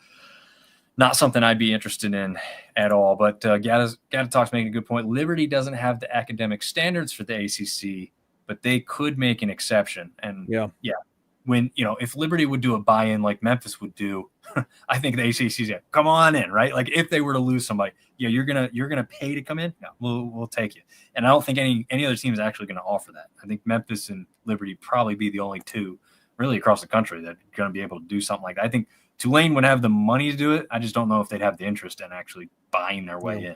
S1: not something I'd be interested in at all. But Gata Talk's making a good point. Liberty doesn't have the academic standards for the ACC, but they could make an exception. And yeah. When if Liberty would do a buy-in like Memphis would do, I think the ACC's come on in, right? Like if they were to lose somebody, you're gonna pay to come in. Yeah, we'll take you. And I don't think any other team is actually going to offer that. I think Memphis and Liberty probably be the only two really across the country that are going to be able to do something like that. I think Tulane would have the money to do it. I just don't know if they'd have the interest in actually buying their way in.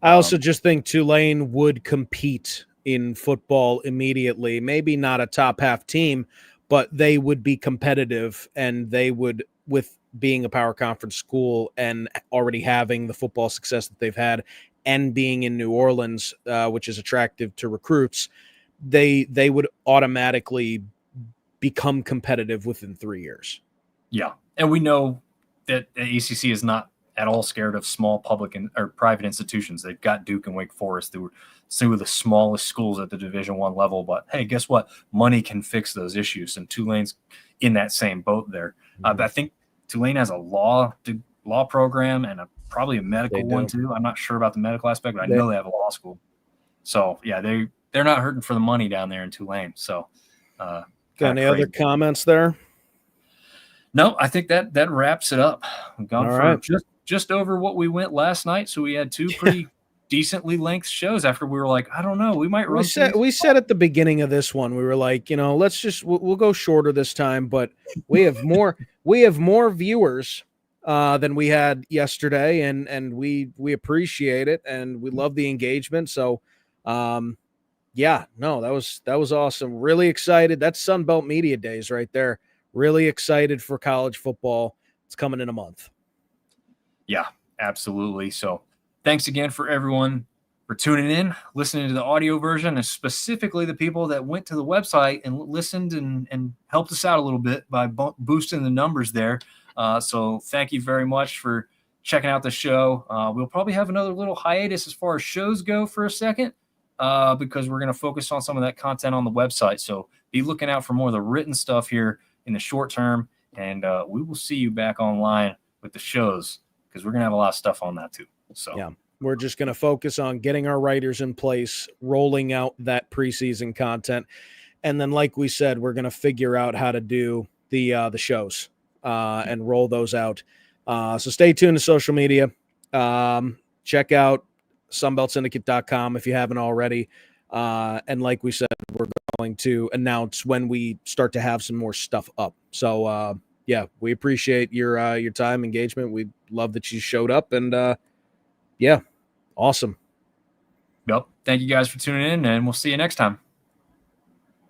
S2: I also just think Tulane would compete in football immediately. Maybe not a top half team, but they would be competitive, and they would, with being a power conference school and already having the football success that they've had and being in New Orleans, which is attractive to recruits, they would automatically become competitive within 3 years.
S1: Yeah. And we know that the ACC is not at all scared of small public or private institutions. They've got Duke and Wake Forest. They were two of the smallest schools at the Division I level. But hey, guess what? Money can fix those issues, and Tulane's in that same boat there. I think Tulane has a law program and probably a medical one too. I'm not sure about the medical aspect, but I know they have a law school. So yeah, they're not hurting for the money down there in Tulane. So
S2: got any other comments there?
S1: No, I think that wraps it up. We've gone
S2: All
S1: for
S2: right.
S1: just over what we went last night. So we had 2 pretty decently length shows after we were like, I don't know, we might run.
S2: We said at the beginning of this one, we were like, we'll go shorter this time, but we have more viewers than we had yesterday, and we appreciate it, and we love the engagement. So that was awesome. Really excited. That's Sunbelt Media Days right there. Really excited for college football. It's coming in a month.
S1: Yeah, absolutely. So thanks again for everyone for tuning in, listening to the audio version, and specifically the people that went to the website and listened and helped us out a little bit by boosting the numbers there. So thank you very much for checking out the show. We'll probably have another little hiatus as far as shows go for a second because we're going to focus on some of that content on the website. So be looking out for more of the written stuff here in the short term, and we will see you back online with the shows because we're going to have a lot of stuff on that too. So
S2: yeah, we're just going to focus on getting our writers in place, rolling out that preseason content, and then, like we said, we're going to figure out how to do the shows and roll those out. So stay tuned to social media. Check out sunbeltsyndicate.com if you haven't already. And like we said, we're going to announce when we start to have some more stuff up. So, we appreciate your time, engagement. We love that you showed up, and awesome.
S1: Yep. Thank you guys for tuning in, and we'll see you next time.